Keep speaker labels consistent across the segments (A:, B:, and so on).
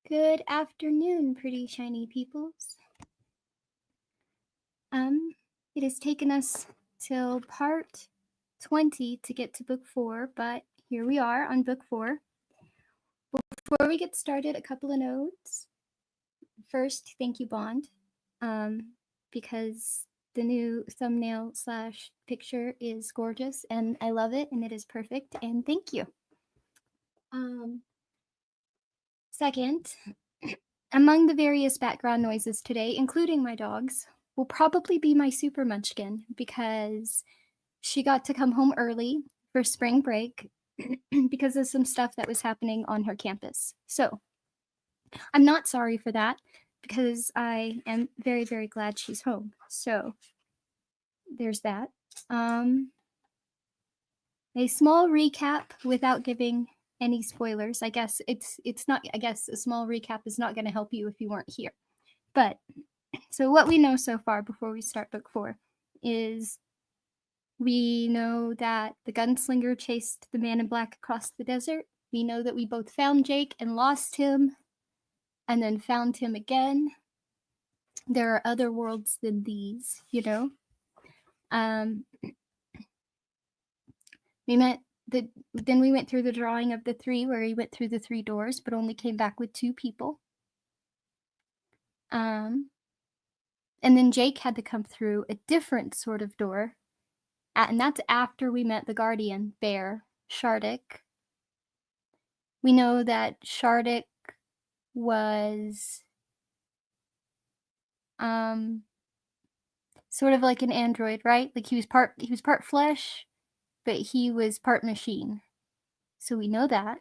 A: Good afternoon, pretty shiny peoples. It has taken us till part 20 to get to book 4, but here we are on book 4. Before we get started, a couple of notes. First, thank you, Bond, because the new thumbnail / picture is gorgeous, and I love it, and it is perfect, and thank you. Second, among the various background noises today, including my dogs, will probably be my super munchkin because she got to come home early for spring break because of some stuff that was happening on her campus. So I'm not sorry for that because I am very, very glad she's home. So there's that. A small recap without giving any spoilers. I guess it's not. I guess a small recap is not going to help you if you weren't here. But so what we know so far before we start book 4 is we know that the gunslinger chased the man in black across the desert. We know that we both found Jake and lost him and then found him again. There are other worlds than these, you know. Then we went through the drawing of the 3 where he went through the 3 doors but only came back with 2 people. And then Jake had to come through a different sort of door. And that's after we met the guardian bear, Shardik. We know that Shardik was sort of like an android, right? Like he was part flesh, but he was part machine. So we know that.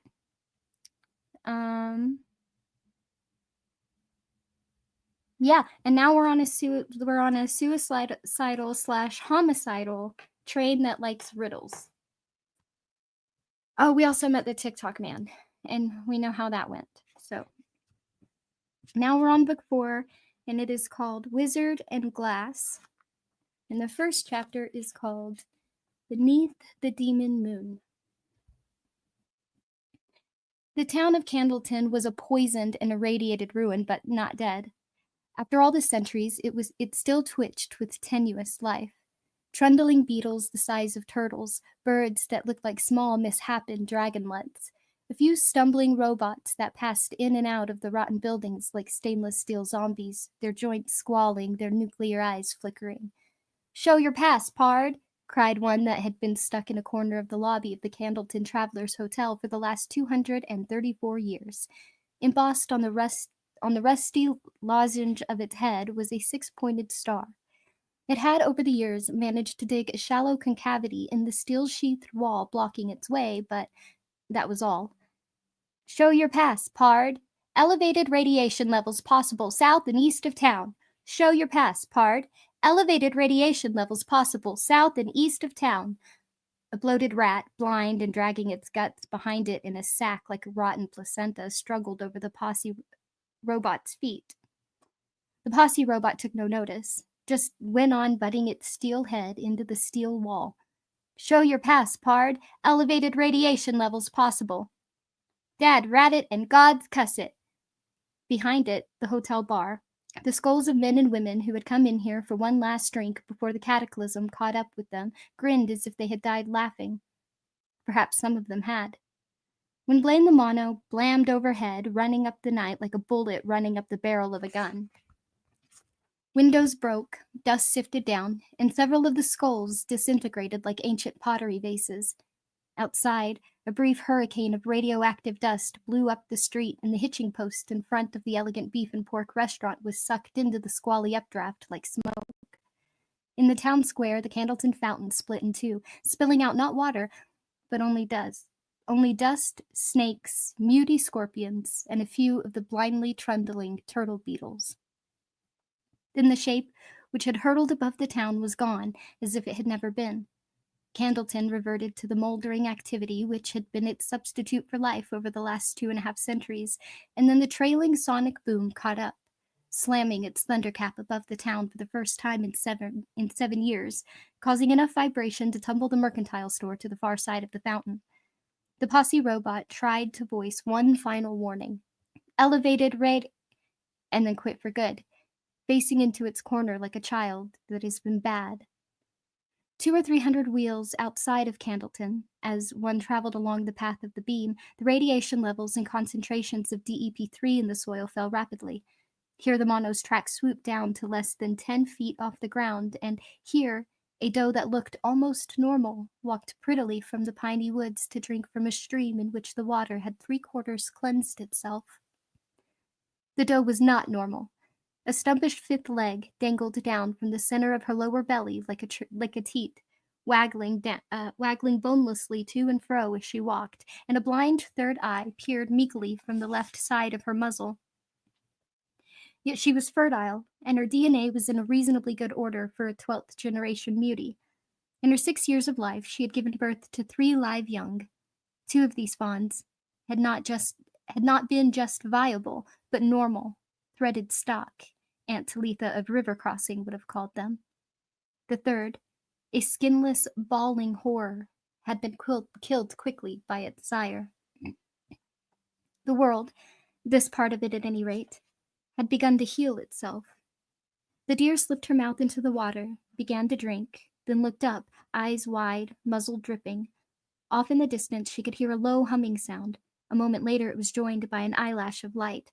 A: Yeah, and now we're on a suicidal / homicidal train that likes riddles. Oh, we also met the TikTok man, and we know how that went. So now we're on book 4, and it is called Wizard and Glass. And the first chapter is called Beneath the Demon Moon. The town of Candleton was a poisoned and irradiated ruin, but not dead. After all the centuries, it still twitched with tenuous life. Trundling beetles the size of turtles, birds that looked like small misshapen dragonlets, a few stumbling robots that passed in and out of the rotten buildings like stainless steel zombies, their joints squalling, their nuclear eyes flickering. "Show your pass, pard!" cried one that had been stuck in a corner of the lobby of the Candleton Travelers Hotel for the last 234 years. Embossed on the rusty lozenge of its head was a 6-pointed star. It had, over the years, managed to dig a shallow concavity in the steel-sheathed wall blocking its way, but that was all. "Show your pass, pard! Elevated radiation levels possible south and east of town. Show your pass, pard! Elevated radiation levels possible south and east of town." A bloated rat, blind and dragging its guts behind it in a sack like a rotten placenta, struggled over the posse robot's feet. The posse robot took no notice, just went on butting its steel head into the steel wall. "Show your pass, pard! Elevated radiation levels possible." "Dad, rat it, and God's cuss it." Behind it, the hotel bar. The skulls of men and women who had come in here for one last drink before the cataclysm caught up with them grinned as if they had died laughing. Perhaps some of them had. When Blaine the Mono blammed overhead, running up the night like a bullet running up the barrel of a gun. Windows broke, dust sifted down, and several of the skulls disintegrated like ancient pottery vases. Outside, a brief hurricane of radioactive dust blew up the street, and the hitching post in front of the elegant beef and pork restaurant was sucked into the squally updraft like smoke. In the town square, the Candleton fountain split in two, spilling out not water, but only dust. Only dust, snakes, muty scorpions, and a few of the blindly trundling turtle beetles. Then the shape, which had hurtled above the town, was gone, as if it had never been. Candleton reverted to the moldering activity which had been its substitute for life over the last 2.5 centuries, and then the trailing sonic boom caught up, slamming its thundercap above the town for the first time in seven years, causing enough vibration to tumble the mercantile store to the far side of the fountain. The posse robot tried to voice one final warning. elevated rate, and then quit for good, facing into its corner like a child that has been bad. 200 or 300 wheels outside of Candleton, as one traveled along the path of the beam, the radiation levels and concentrations of DEP3 in the soil fell rapidly. Here the mono's track swooped down to less than 10 feet off the ground, and here a doe that looked almost normal walked prettily from the piney woods to drink from a stream in which the water had 3/4 cleansed itself. The doe was not normal. A stumpish fifth leg dangled down from the center of her lower belly like a teat, waggling bonelessly to and fro as she walked, and a blind third eye peered meekly from the left side of her muzzle. Yet she was fertile, and her DNA was in a reasonably good order for a 12th-generation mutie. In her 6 years of life, she had given birth to 3 live young. 2 of these fawns had not been just viable, but normal, threaded stock, Aunt Talitha of River Crossing would have called them. The third, a skinless, bawling horror, had been killed quickly by its sire. The world, this part of it at any rate, had begun to heal itself. The deer slipped her mouth into the water, began to drink, then looked up, eyes wide, muzzle dripping. Off in the distance she could hear a low humming sound. A moment later it was joined by an eyelash of light.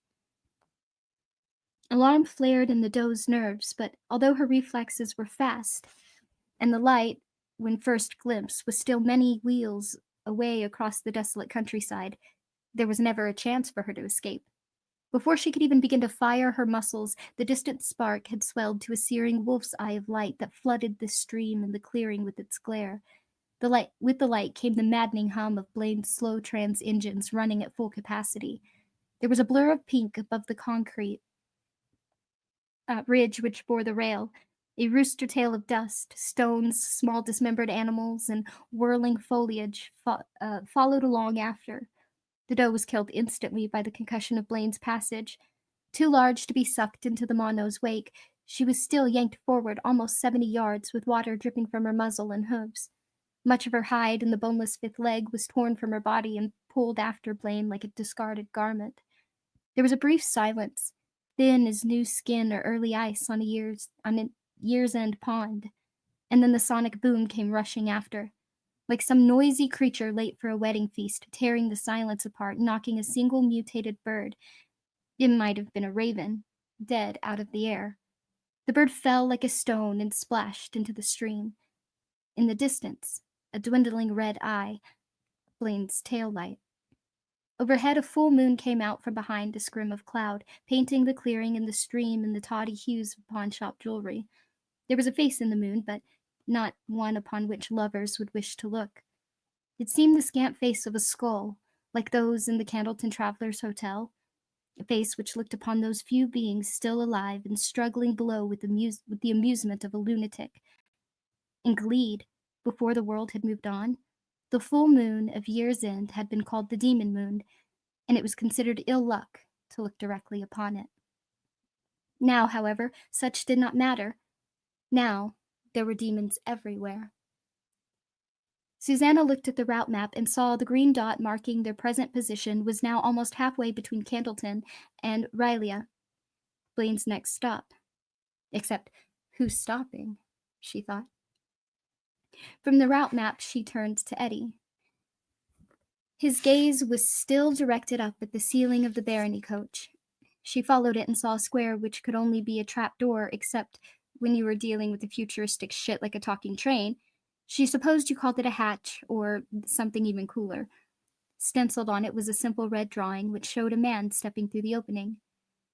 A: Alarm flared in the doe's nerves, but although her reflexes were fast, and the light, when first glimpsed, was still many wheels away across the desolate countryside, there was never a chance for her to escape. Before she could even begin to fire her muscles, the distant spark had swelled to a searing wolf's eye of light that flooded the stream and the clearing with its glare. With the light came the maddening hum of Blaine's slow trans engines running at full capacity. There was a blur of pink above the concrete ridge which bore the rail, a rooster tail of dust, stones, small dismembered animals, and whirling foliage followed along after. The doe was killed instantly by the concussion of Blaine's passage. Too large to be sucked into the mono's wake, she was still yanked forward almost 70 yards with water dripping from her muzzle and hooves. Much of her hide and the boneless fifth leg was torn from her body and pulled after Blaine like a discarded garment. There was a brief silence, thin as new skin or early ice on a year's end pond, and then the sonic boom came rushing after. Like some noisy creature late for a wedding feast, tearing the silence apart, knocking a single mutated bird, it might have been a raven, dead out of the air. The bird fell like a stone and splashed into the stream. In the distance, a dwindling red eye, Blaine's tail light. Overhead, a full moon came out from behind a scrim of cloud, painting the clearing and the stream in the tawdry hues of pawnshop jewelry. There was a face in the moon, but not one upon which lovers would wish to look. It seemed the scant face of a skull, like those in the Candleton Travelers' Hotel, a face which looked upon those few beings still alive and struggling below with the amusement of a lunatic. In Gleed, before the world had moved on, the full moon of year's end had been called the demon moon, and it was considered ill luck to look directly upon it. Now, however, such did not matter. Now, there were demons everywhere. Susanna looked at the route map and saw the green dot marking their present position was now almost halfway between Candleton and Rylea, Blaine's next stop. Except, who's stopping? She thought. From the route map, she turned to Eddie. His gaze was still directed up at the ceiling of the Barony coach. She followed it and saw a square which could only be a trap door, except when you were dealing with a futuristic shit like a talking train. She supposed you called it a hatch, or something even cooler. Stenciled on it was a simple red drawing which showed a man stepping through the opening.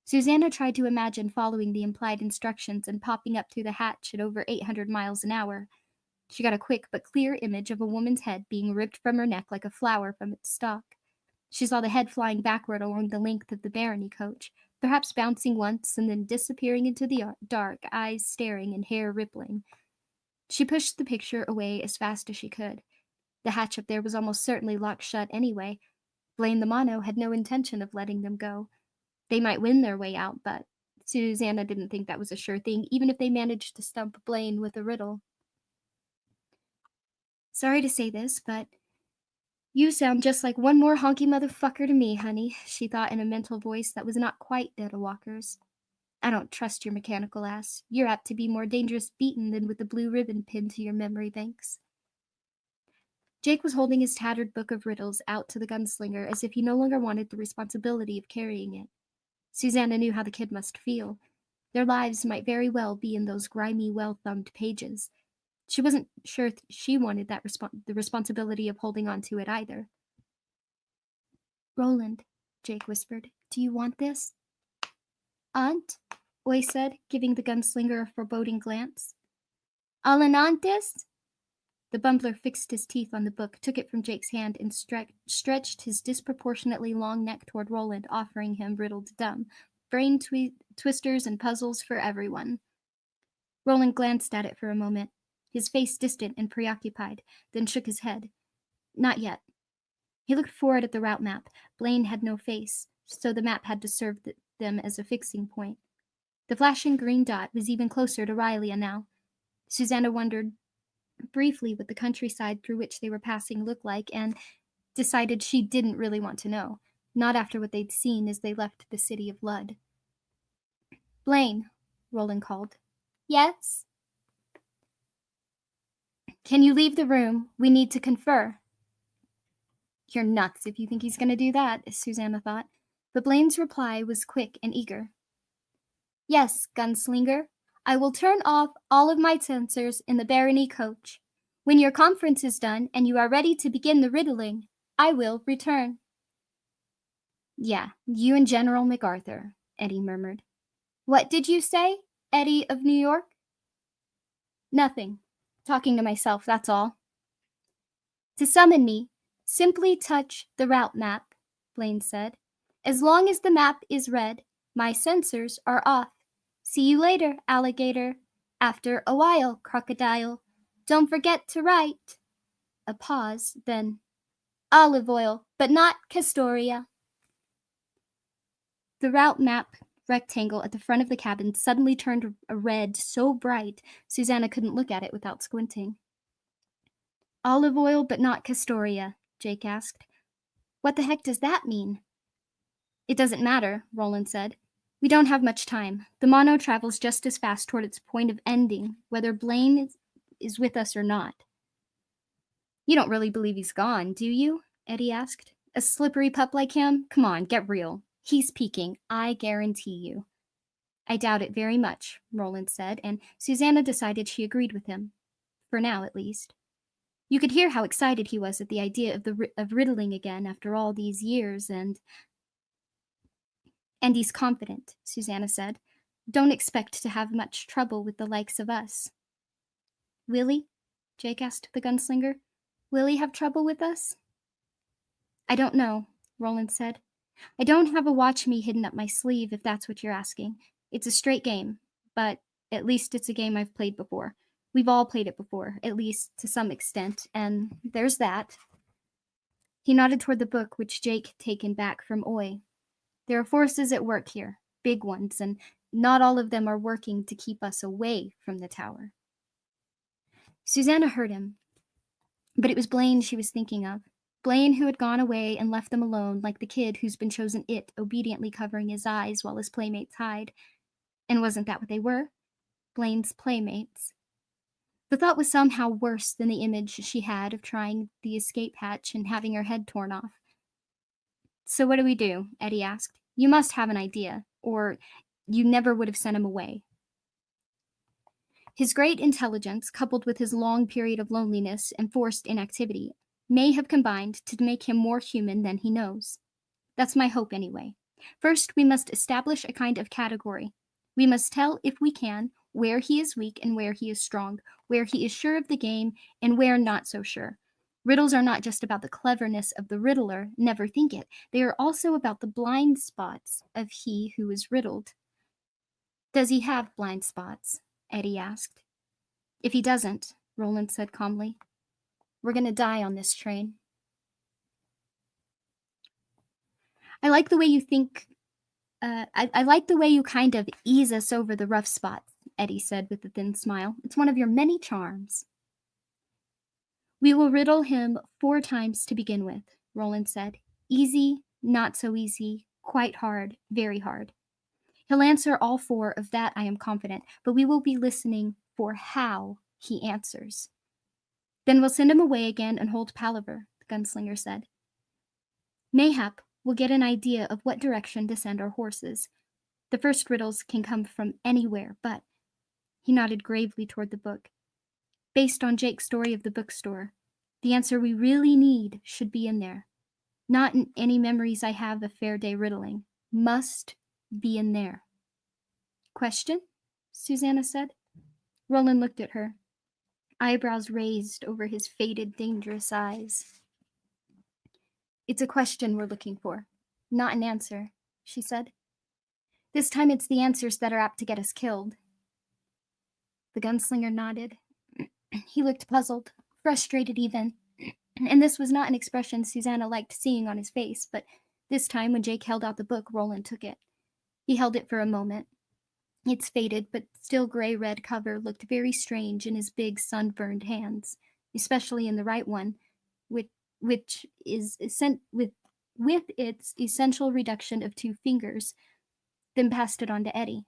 A: Susanna tried to imagine following the implied instructions and popping up through the hatch at over 800 miles an hour. She got a quick but clear image of a woman's head being ripped from her neck like a flower from its stalk. She saw the head flying backward along the length of the Barony coach, perhaps bouncing once and then disappearing into the dark, eyes staring and hair rippling. She pushed the picture away as fast as she could. The hatch up there was almost certainly locked shut anyway. Blaine the Mono had no intention of letting them go. They might win their way out, but Susanna didn't think that was a sure thing, even if they managed to stump Blaine with a riddle. Sorry to say this, but You sound just like one more honky motherfucker to me, honey, she thought in a mental voice that was not quite Detta Walker's. I don't trust your mechanical ass. You're apt to be more dangerous beaten than with the blue ribbon pinned to your memory banks. Jake was holding his tattered book of riddles out to the gunslinger as if he no longer wanted the responsibility of carrying it. Susanna knew how the kid must feel. Their lives might very well be in those grimy, well-thumbed pages. She wasn't sure she wanted the responsibility of holding on to it either. Roland, Jake whispered, do you want this? Aunt, Oy said, giving the gunslinger a foreboding glance. Alanantes? The bumbler fixed his teeth on the book, took it from Jake's hand, and stretched his disproportionately long neck toward Roland, offering him riddled dumb, brain twisters and puzzles for everyone. Roland glanced at it for a moment, his face distant and preoccupied, then shook his head. Not yet. He looked forward at the route map. Blaine had no face, so the map had to serve them as a fixing point. The flashing green dot was even closer to Rylea now. Susanna wondered briefly what the countryside through which they were passing looked like and decided she didn't really want to know, not after what they'd seen as they left the city of Ludd. Blaine, Roland called. Yes? Can you leave the room? We need to confer. You're nuts if you think he's going to do that, Susanna thought. But Blaine's reply was quick and eager. Yes, gunslinger. I will turn off all of my sensors in the Barony coach. When your conference is done and you are ready to begin the riddling, I will return. Yeah, you and General MacArthur, Eddie murmured. What did you say, Eddie of New York? Nothing. Talking to myself, that's all. To summon me, simply touch the route map, Blaine said. As long as the map is red, my sensors are off. See you later, alligator. After a while, crocodile. Don't forget to write. A pause, then olive oil, but not Castoria. The route map rectangle at the front of the cabin suddenly turned a red so bright Susanna couldn't look at it without squinting. Olive oil, but not Castoria, Jake asked. What the heck does that mean? It doesn't matter, Roland said. We don't have much time. The mono travels just as fast toward its point of ending, whether Blaine is with us or not. You don't really believe he's gone, do you? Eddie asked. A slippery pup like him? Come on, get real. He's peeking, I guarantee you. I doubt it very much, Roland said, and Susanna decided she agreed with him. For now, at least. You could hear how excited he was at the idea of riddling again after all these years, and he's confident, Susanna said. Don't expect to have much trouble with the likes of us. Will he? Jake asked the gunslinger. Will he have trouble with us? I don't know, Roland said. I don't have a watch me hidden up my sleeve, if that's what you're asking. It's a straight game, but at least it's a game I've played before. We've all played it before, at least to some extent, and there's that. He nodded toward the book which Jake had taken back from Oy. There are forces at work here, big ones, and not all of them are working to keep us away from the tower. Susanna heard him, but it was Blaine she was thinking of. Blaine who had gone away and left them alone like the kid who's been chosen it, obediently covering his eyes while his playmates hide. And wasn't that what they were? Blaine's playmates. The thought was somehow worse than the image she had of trying the escape hatch and having her head torn off. So what do we do? Eddie asked. You must have an idea, or you never would have sent him away. His great intelligence, coupled with his long period of loneliness and forced inactivity, may have combined to make him more human than he knows. That's my hope, anyway. First, we must establish a kind of category. We must tell, if we can, where he is weak and where he is strong, where he is sure of the game and where not so sure. Riddles are not just about the cleverness of the riddler, never think it. They are also about the blind spots of he who is riddled. Does he have blind spots? Eddie asked. If he doesn't, Roland said calmly, we're going to die on this train. I like the way you think. I like the way you kind of ease us over the rough spots, Eddie said with a thin smile. It's one of your many charms. We will riddle him 4 times to begin with, Roland said. Easy, not so easy, quite hard, very hard. He'll answer all 4 of that, I am confident, but we will be listening for how he answers. Then we'll send him away again and hold palaver, the gunslinger said. Mayhap we'll get an idea of what direction to send our horses. The first riddles can come from anywhere, but he nodded gravely toward the book. Based on Jake's story of the bookstore, the answer we really need should be in there. Not in any memories I have of Fair Day riddling. Must be in there. Question? Susanna said. Roland looked at her, eyebrows raised over his faded, dangerous eyes. It's a question we're looking for, not an answer, she said. This time it's the answers that are apt to get us killed. The gunslinger nodded. He looked puzzled, frustrated even, and this was not an expression Susanna liked seeing on his face, but this time when Jake held out the book, Roland took it. He held it for a moment. Its faded but still gray-red cover looked very strange in his big sunburned hands, especially in the right one, with its essential reduction of 2 fingers, then passed it on to Eddie.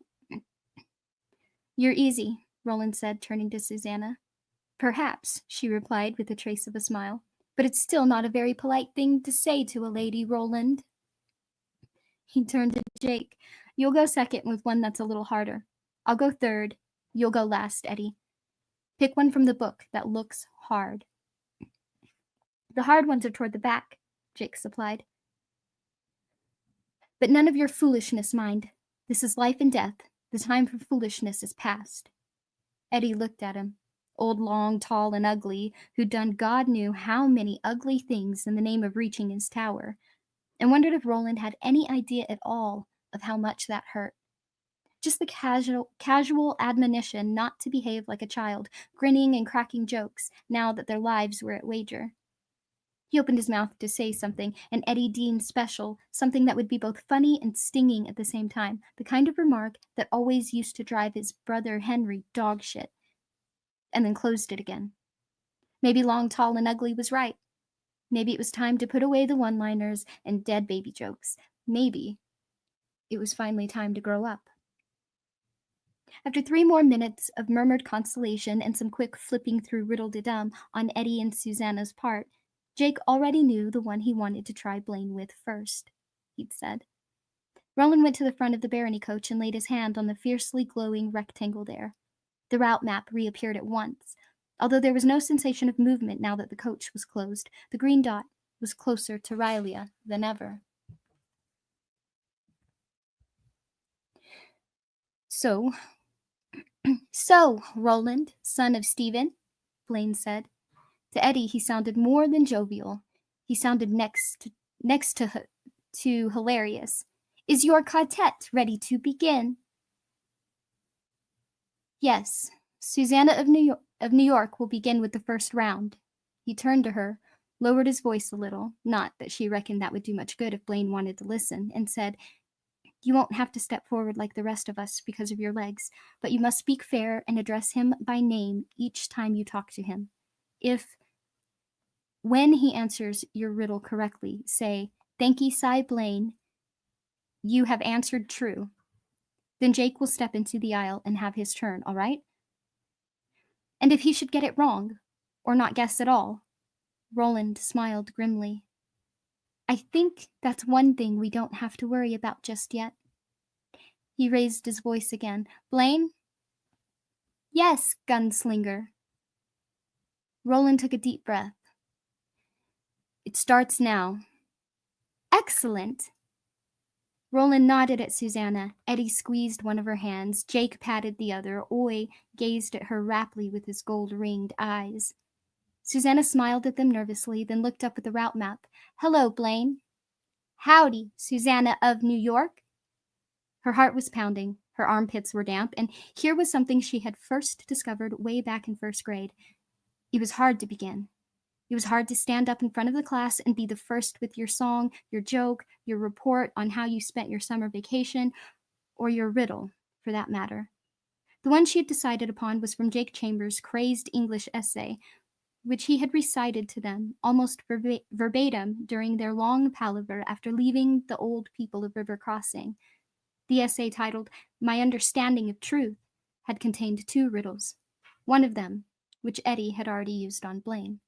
A: You're easy, Roland said, turning to Susanna. Perhaps, she replied with a trace of a smile, but it's still not a very polite thing to say to a lady, Roland. He turned to Jake. You'll go second with one that's a little harder. I'll go third. You'll go last, Eddie. Pick one from the book that looks hard. The hard ones are toward the back, Jake supplied. But none of your foolishness, mind. This is life and death. The time for foolishness is past. Eddie looked at him, old, long, tall, and ugly, who'd done God knew how many ugly things in the name of reaching his tower, and wondered if Roland had any idea at all of how much that hurt. Just the casual admonition not to behave like a child, grinning and cracking jokes now that their lives were at wager. He opened his mouth to say something, and Eddie deemed special, something that would be both funny and stinging at the same time, the kind of remark that always used to drive his brother Henry dogshit, and then closed it again. Maybe Long, Tall, and Ugly was right. Maybe it was time to put away the one-liners and dead baby jokes. Maybe it was finally time to grow up. After 3 more minutes of murmured consolation and some quick flipping through riddle-de-dum on Eddie and Susanna's part, Jake already knew the one he wanted to try Blaine with first, he'd said. Roland went to the front of the barony coach and laid his hand on the fiercely glowing rectangle there. The route map reappeared at once. Although there was no sensation of movement now that the coach was closed, the green dot was closer to Rylia than ever. So, Roland, son of Stephen, Blaine said. To Eddie, he sounded more than jovial. He sounded next to hilarious. Is your quartet ready to begin? Yes. Susanna of New York will begin with the first round. He turned to her, lowered his voice a little, not that she reckoned that would do much good if Blaine wanted to listen, and said, You won't have to step forward like the rest of us because of your legs, but you must speak fair and address him by name each time you talk to him. When he answers your riddle correctly, say, Thanky Cy Blaine, you have answered true. Then Jake will step into the aisle and have his turn, all right? And if he should get it wrong, or not guess at all, Roland smiled grimly. I think that's one thing we don't have to worry about just yet. He raised his voice again. Blaine? Yes, gunslinger. Roland took a deep breath. It starts now. Excellent. Roland nodded at Susanna. Eddie squeezed one of her hands. Jake patted the other. Oy gazed at her raptly with his gold-ringed eyes. Susanna smiled at them nervously, then looked up at the route map. Hello, Blaine. Howdy, Susanna of New York. Her heart was pounding. Her armpits were damp, and here was something she had first discovered way back in first grade. It was hard to begin. It was hard to stand up in front of the class and be the first with your song, your joke, your report on how you spent your summer vacation, or your riddle, for that matter. The one she had decided upon was from Jake Chambers' crazed English essay, which he had recited to them almost verbatim during their long palaver after leaving the old people of River Crossing. The essay titled My Understanding of Truth had contained 2 riddles, one of them which Eddie had already used on Blaine.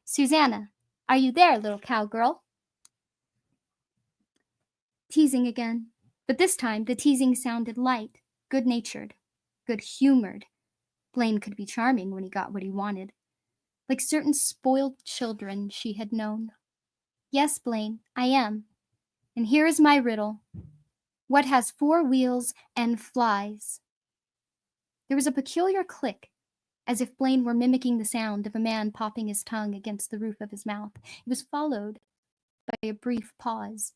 A: Susanna, are you there, little cowgirl? Teasing again, but this time the teasing sounded light, good-natured, good-humored. Blaine could be charming when he got what he wanted, like certain spoiled children she had known. Yes, Blaine, I am. And here is my riddle. What has 4 wheels and flies? There was a peculiar click, as if Blaine were mimicking the sound of a man popping his tongue against the roof of his mouth. It was followed by a brief pause.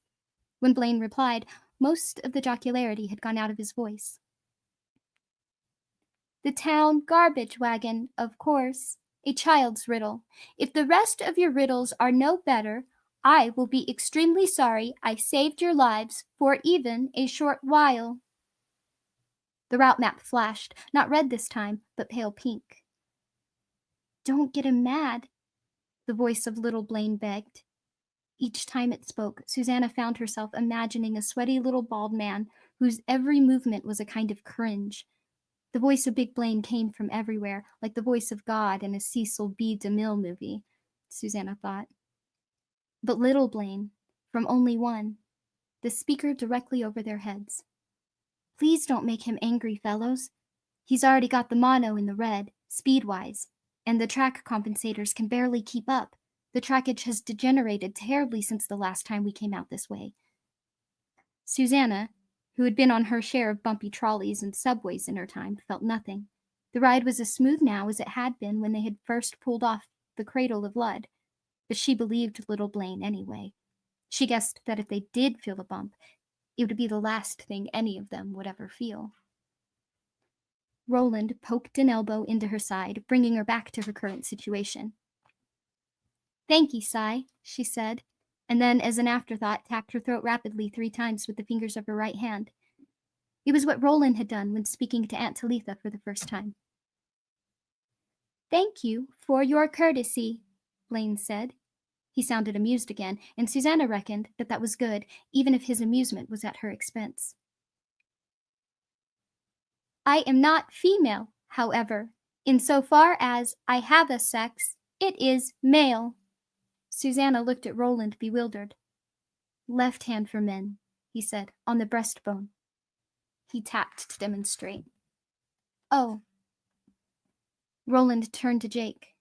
A: When Blaine replied, most of the jocularity had gone out of his voice. The town garbage wagon, of course. A child's riddle. If the rest of your riddles are no better, I will be extremely sorry I saved your lives for even a short while. The route map flashed, not red this time, but pale pink. Don't get him mad, the voice of little Blaine begged. Each time it spoke, Susanna found herself imagining a sweaty little bald man whose every movement was a kind of cringe. The voice of Big Blaine came from everywhere, like the voice of God in a Cecil B. DeMille movie, Susanna thought. But little Blaine, from only one, the speaker directly over their heads. Please don't make him angry, fellows. He's already got the mono in the red, speed-wise, and the track compensators can barely keep up. The trackage has degenerated terribly since the last time we came out this way. Susanna, who had been on her share of bumpy trolleys and subways in her time, felt nothing. The ride was as smooth now as it had been when they had first pulled off the cradle of Ludd, but she believed little Blaine anyway. She guessed that if they did feel a bump, it would be the last thing any of them would ever feel. Roland poked an elbow into her side, bringing her back to her current situation. Thank ye, Cy, she said, and then, as an afterthought, tapped her throat rapidly 3 times with the fingers of her right hand. It was what Roland had done when speaking to Aunt Talitha for the first time. Thank you for your courtesy, Blaine said. He sounded amused again, and Susanna reckoned that that was good, even if his amusement was at her expense. I am not female, however. Insofar as I have a sex, it is male. Susanna looked at Roland, bewildered. Left hand for men, he said, on the breastbone. He tapped to demonstrate. Oh. Roland turned to Jake.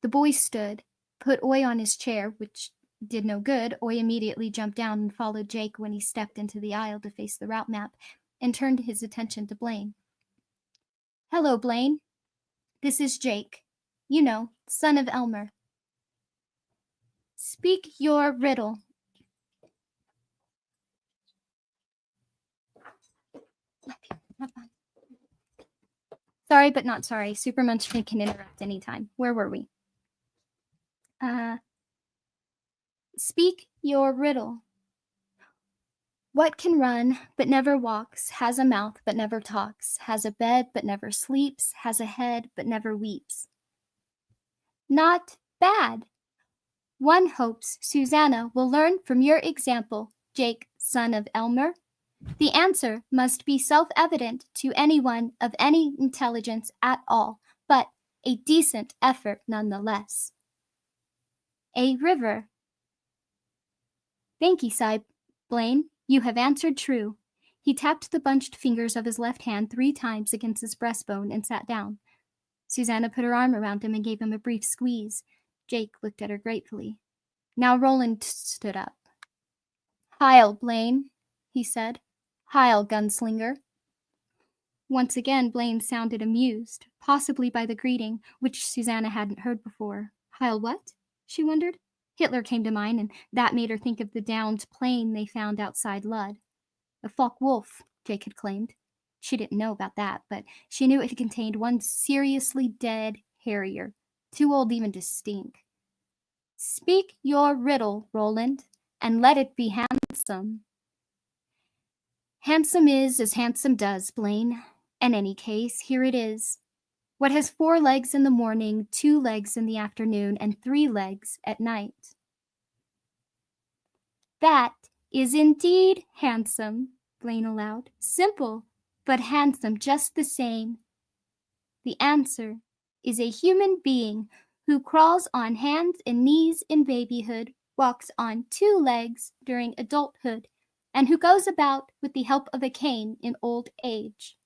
A: The boy stood, put Oy on his chair, which did no good. Oy immediately jumped down and followed Jake when he stepped into the aisle to face the route map, and turned his attention to Blaine. Hello, Blaine. This is Jake. You know, son of Elmer. Speak your riddle. Sorry, but not sorry. Super Munchkin can interrupt anytime. Where were we? Speak your riddle. What can run but never walks, has a mouth but never talks, has a bed but never sleeps, has a head but never weeps? Not bad. One hopes Susanna will learn from your example, Jake, son of Elmer. The answer must be self-evident to anyone of any intelligence at all, but a decent effort nonetheless. A river. Thank ye, Cy Blaine. You have answered true. He tapped the bunched fingers of his left hand 3 times against his breastbone and sat down. Susanna put her arm around him and gave him a brief squeeze. Jake looked at her gratefully. Now Roland stood up. Heil, Blaine, he said. Heil, gunslinger. Once again, Blaine sounded amused, possibly by the greeting, which Susanna hadn't heard before. Heil what? She wondered. Hitler came to mind, and that made her think of the downed plane they found outside Ludd. A Focke-Wulf, Jake had claimed. She didn't know about that, but she knew it had contained one seriously dead Harrier, too old even to stink. Speak your riddle, Roland, and let it be handsome. Handsome is as handsome does, Blaine. In any case, here it is. What has 4 legs in the morning, 2 legs in the afternoon, and 3 legs at night? That is indeed handsome, Blaine allowed. Simple, but handsome just the same. The answer is a human being who crawls on hands and knees in babyhood, walks on 2 legs during adulthood, and who goes about with the help of a cane in old age.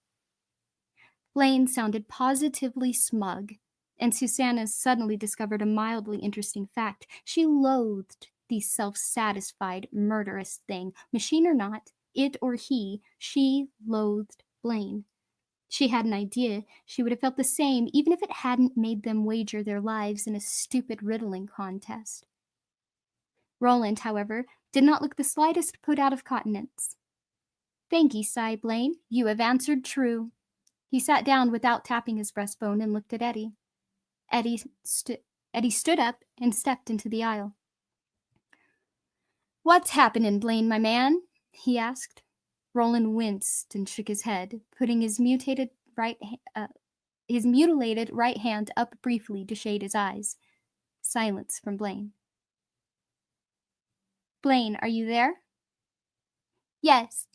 A: Blaine sounded positively smug, and Susanna suddenly discovered a mildly interesting fact. She loathed the self-satisfied, murderous thing. Machine or not, it or he, she loathed Blaine. She had an idea she would have felt the same even if it hadn't made them wager their lives in a stupid riddling contest. Roland, however, did not look the slightest put out of countenance. "Thank ye, Cy Blaine. You have answered true." He sat down without tapping his breastbone and looked at Eddie. Eddie stood up and stepped into the aisle. "What's happenin', Blaine, my man?" he asked. Roland winced and shook his head, putting his mutilated right hand up briefly to shade his eyes. Silence from Blaine. "Blaine, are you there?" "Yes,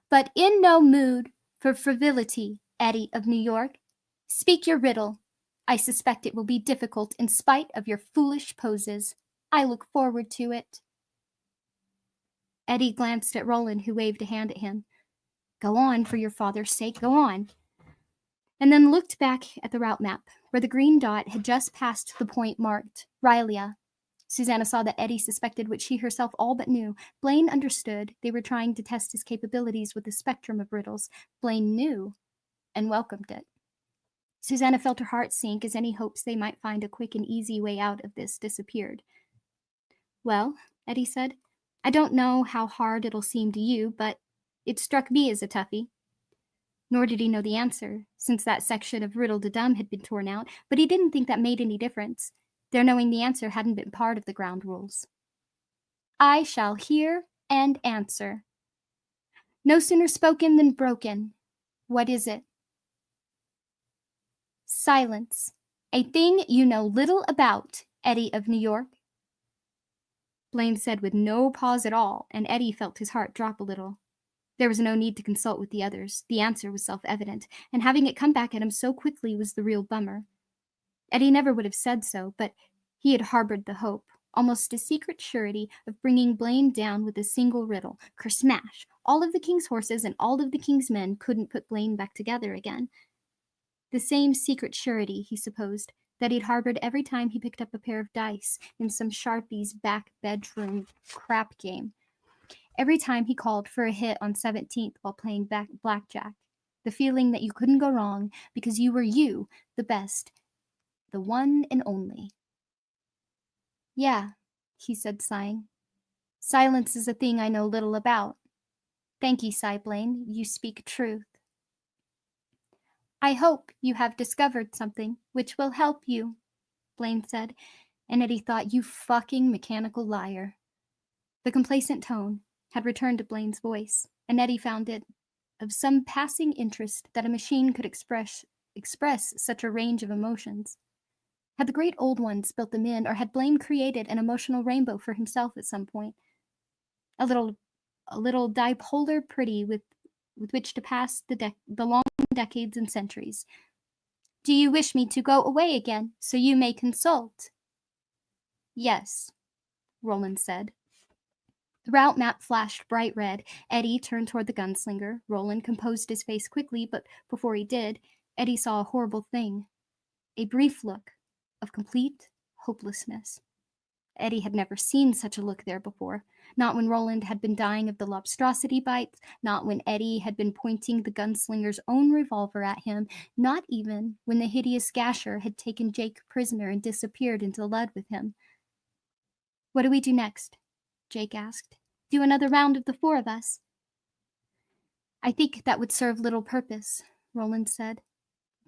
A: but in no mood for frivolity, Eddie of New York. Speak your riddle. I suspect it will be difficult in spite of your foolish poses. I look forward to it." Eddie glanced at Roland, who waved a hand at him. "Go on, for your father's sake, go on." And then looked back at the route map, where the green dot had just passed the point marked Rylea. Susanna saw that Eddie suspected what she herself all but knew. Blaine understood. They were trying to test his capabilities with the spectrum of riddles. Blaine knew and welcomed it. Susanna felt her heart sink as any hopes they might find a quick and easy way out of this disappeared. "Well," Eddie said, "I don't know how hard it'll seem to you, but it struck me as a toughie." Nor did he know the answer, since that section of Riddle-de-Dum had been torn out, but he didn't think that made any difference. Their knowing the answer hadn't been part of the ground rules. "I shall hear and answer." "No sooner spoken than broken. What is it?" "Silence. A thing you know little about, Eddie of New York." Blaine said with no pause at all, and Eddie felt his heart drop a little. There was no need to consult with the others. The answer was self-evident, and having it come back at him so quickly was the real bummer. Eddie never would have said so, but he had harbored the hope, almost a secret surety, of bringing Blaine down with a single riddle. Kersmash! All of the king's horses and all of the king's men couldn't put Blaine back together again. The same secret surety, he supposed, that he'd harbored every time he picked up a pair of dice in some Sharpie's back bedroom crap game. Every time he called for a hit on 17th while playing blackjack. The feeling that you couldn't go wrong because you were you, the best, the one and only. "Yeah," he said, sighing. "Silence is a thing I know little about. Thank ye, Cy Blaine. You speak truth." "I hope you have discovered something which will help you," Blaine said, and Eddie thought, "You fucking mechanical liar." The complacent tone had returned to Blaine's voice, and Eddie found it of some passing interest that a machine could express such a range of emotions. Had the great old ones built them in, or had Blaine created an emotional rainbow for himself at some point? A little dipolar pretty with which to pass the long decades and centuries. "Do you wish me to go away again, so you may consult?" "Yes," Roland said. The route map flashed bright red. Eddie turned toward the gunslinger. Roland composed his face quickly, but before he did, Eddie saw a horrible thing. A brief look of complete hopelessness. Eddie had never seen such a look there before. Not when Roland had been dying of the lobstrosity bites, not when Eddie had been pointing the gunslinger's own revolver at him, not even when the hideous gasher had taken Jake prisoner and disappeared into the lead with him. "What do we do next?" Jake asked. "Do another round of the 4 of us?" "I think that would serve little purpose," Roland said.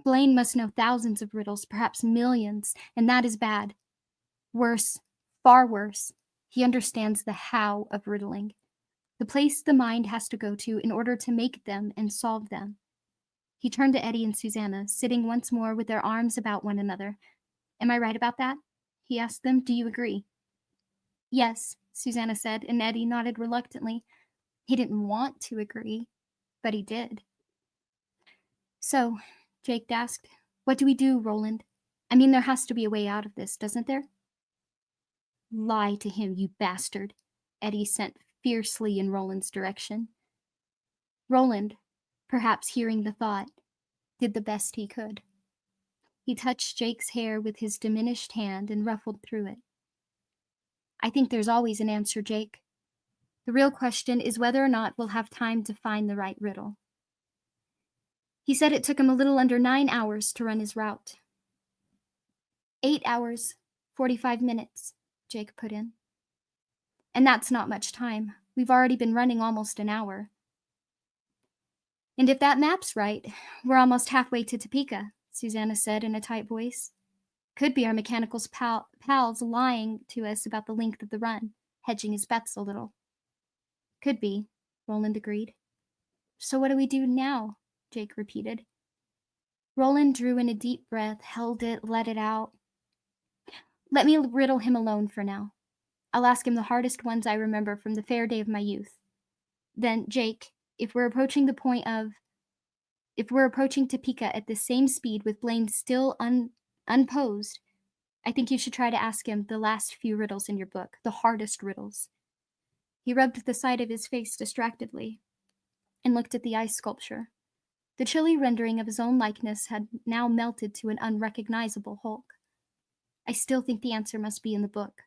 A: "Blaine must know thousands of riddles, perhaps millions, and that is bad. Worse, far worse, he understands the how of riddling, the place the mind has to go to in order to make them and solve them. He turned to Eddie and Susanna, sitting once more with their arms about one another. Am I right about that? He asked them. Do you agree? Yes, Susanna said, and Eddie nodded reluctantly. He didn't want to agree, but he did. So, Jake asked, what do we do, Roland? I mean, there has to be a way out of this, doesn't there? Lie to him, you bastard, Eddie sent fiercely in Roland's direction. Roland, perhaps hearing the thought, did the best he could. He touched Jake's hair with his diminished hand and ruffled through it. I think there's always an answer, Jake. The real question is whether or not we'll have time to find the right riddle. He said it took him a little under 9 hours to run his route. 8 hours, 45 minutes, Jake put in. And that's not much time. We've already been running almost an hour. And if that map's right, we're almost halfway to Topeka, Susanna said in a tight voice. Could be our mechanicals pals lying to us about the length of the run, hedging his bets a little. Could be, Roland agreed. So what do we do now? Jake repeated. Roland drew in a deep breath, held it, let it out. Let me riddle him alone for now. I'll ask him the hardest ones I remember from the fair day of my youth. Then, Jake, if we're approaching Topeka at the same speed with Blaine still unposed, I think you should try to ask him the last few riddles in your book, the hardest riddles. He rubbed the side of his face distractedly and looked at the ice sculpture. The chilly rendering of his own likeness had now melted to an unrecognizable hulk. I still think the answer must be in the book.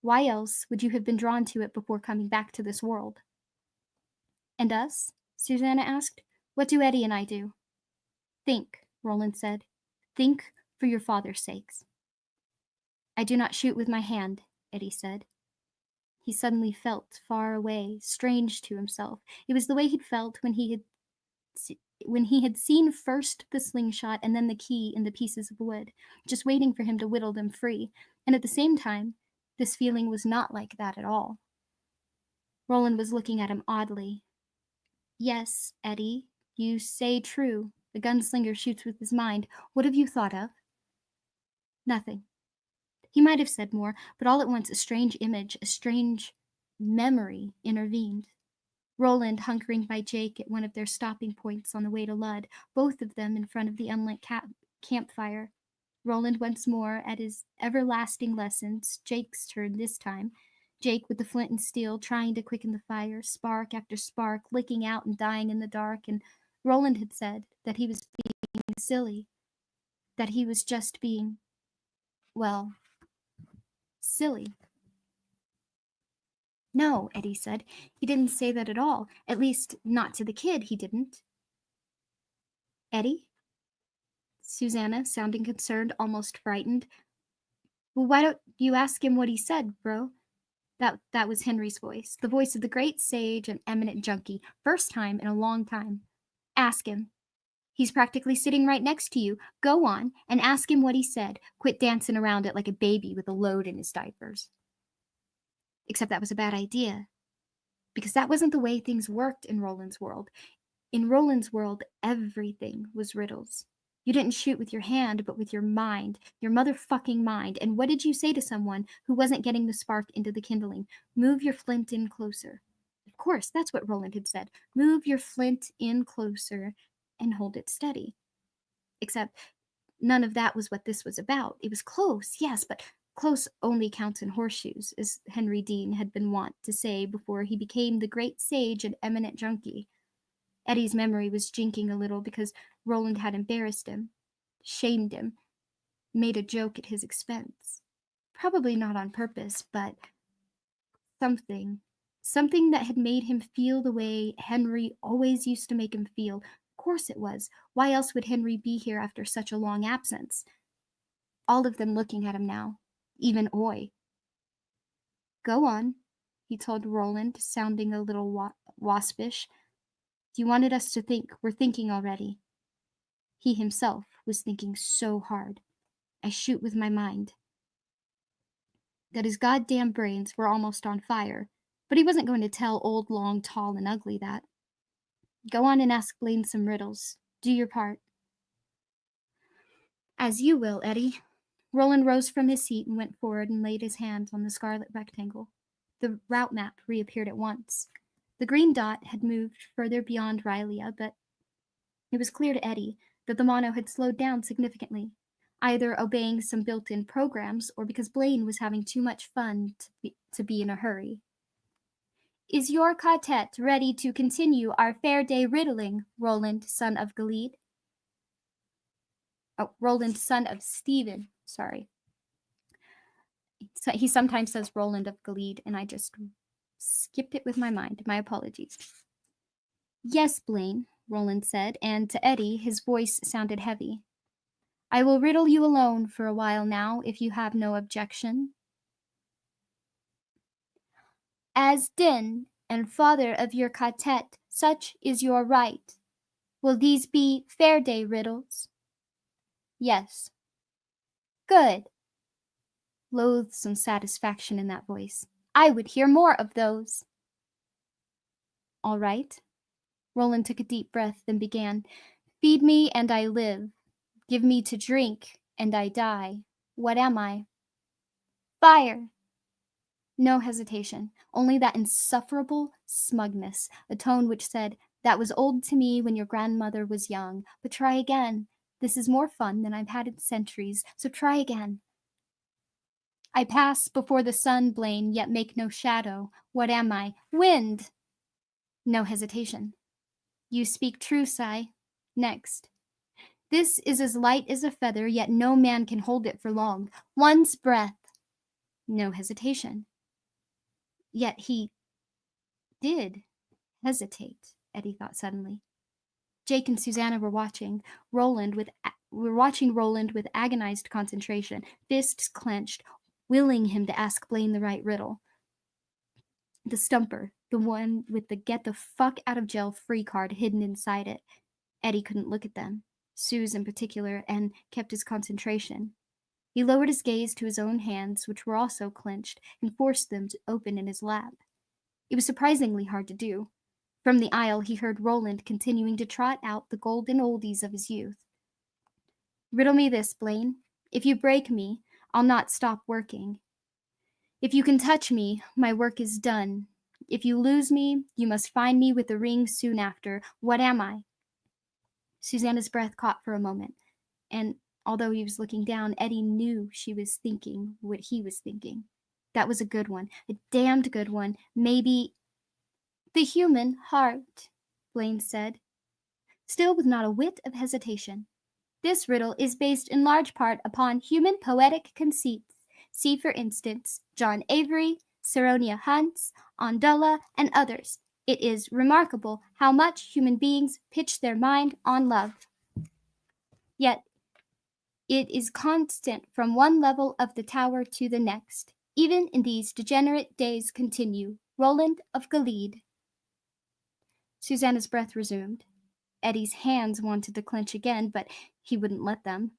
A: Why else would you have been drawn to it before coming back to this world? And us? Susanna asked. What do Eddie and I do? Think, Roland said. Think for your father's sakes. I do not shoot with my hand, Eddie said. He suddenly felt far away, strange to himself. It was the way he'd felt when he had seen first the slingshot and then the key in the pieces of wood, just waiting for him to whittle them free. And at the same time, this feeling was not like that at all. Roland was looking at him oddly. Yes, Eddie, you say true. The gunslinger shoots with his mind. What have you thought of? Nothing. He might have said more, but all at once a strange image, a strange memory intervened. Roland hunkering by Jake at one of their stopping points on the way to Ludd, both of them in front of the unlit campfire. Roland once more at his everlasting lessons, Jake's turn this time. Jake with the flint and steel trying to quicken the fire, spark after spark licking out and dying in the dark, and Roland had said that he was being silly, that he was just being, well, silly. No, Eddie said. He didn't say that at all. At least, not to the kid, he didn't. Eddie? Susanna, sounding concerned, almost frightened. Well, why don't you ask him what he said, bro? That was Henry's voice, the voice of the great sage and eminent junkie, first time in a long time. Ask him. He's practically sitting right next to you. Go on and ask him what he said. Quit dancing around it like a baby with a load in his diapers. Except that was a bad idea, because that wasn't the way things worked in Roland's world. In Roland's world, everything was riddles. You didn't shoot with your hand, but with your mind, your motherfucking mind. And what did you say to someone who wasn't getting the spark into the kindling? Move your flint in closer. Of course, that's what Roland had said. Move your flint in closer and hold it steady. Except none of that was what this was about. It was close, yes, but close only counts in horseshoes, as Henry Dean had been wont to say before he became the great sage and eminent junkie. Eddie's memory was jinking a little because Roland had embarrassed him, shamed him, made a joke at his expense. Probably not on purpose, but something that had made him feel the way Henry always used to make him feel. Of course it was. Why else would Henry be here after such a long absence? All of them looking at him now, even Oy. Go on, he told Roland, sounding a little waspish. You wanted us to think we're thinking already. He himself was thinking so hard. I shoot with my mind. That his goddamn brains were almost on fire, but he wasn't going to tell old, long, tall, and ugly that. Go on and ask Blaine some riddles. Do your part. As you will, Eddie. Roland rose from his seat and went forward and laid his hands on the scarlet rectangle. The route map reappeared at once. The green dot had moved further beyond Rylea, but it was clear to Eddie that the mono had slowed down significantly, either obeying some built-in programs or because Blaine was having too much fun to be in a hurry. Is your quartet ready to continue our fair day riddling, Roland, son of Gilead? Oh, Roland, son of Stephen, sorry. So he sometimes says Roland of Gilead, and I just skipped it with my mind. My apologies. Yes, Blaine, Roland said, and to Eddie his voice sounded heavy. I will riddle you alone for a while now, if you have no objection. As Din and father of your quartet, such is your right. Will these be fair day riddles? Yes. Good. Loathsome satisfaction in that voice. I would hear more of those. All right. Roland took a deep breath, then began. Feed me and I live. Give me to drink and I die. What am I? Fire. No hesitation, only that insufferable smugness, a tone which said, that was old to me when your grandmother was young, but try again. This is more fun than I've had in centuries, so try again. I pass before the sun, Blaine, yet make no shadow. What am I? Wind! No hesitation. You speak true, Sai. Next. This is as light as a feather, yet no man can hold it for long. One's breath. No hesitation. Yet he did hesitate, Eddie thought suddenly. Jake and Susanna were watching Roland with agonized concentration, fists clenched, willing him to ask Blaine the right riddle. The stumper, the one with the get the fuck out of jail free card hidden inside it. Eddie couldn't look at them, Sue's in particular, and kept his concentration. He lowered his gaze to his own hands, which were also clenched, and forced them to open in his lap. It was surprisingly hard to do. From the aisle, he heard Roland continuing to trot out the golden oldies of his youth. Riddle me this, Blaine. If you break me, I'll not stop working. If you can touch me, my work is done. If you lose me, you must find me with the ring soon after. What am I? Susanna's breath caught for a moment, and although he was looking down, Eddie knew she was thinking what he was thinking. That was a good one, a damned good one. Maybe the human heart, Blaine said, still with not a whit of hesitation. This riddle is based in large part upon human poetic conceits. See, for instance, John Avery, Saronia Hunts, Ondula, and others. It is remarkable how much human beings pitch their mind on love. Yet it is constant from one level of the tower to the next. Even in these degenerate days continue. Roland of Gilead. Susanna's breath resumed. Eddie's hands wanted to clench again, but he wouldn't let them.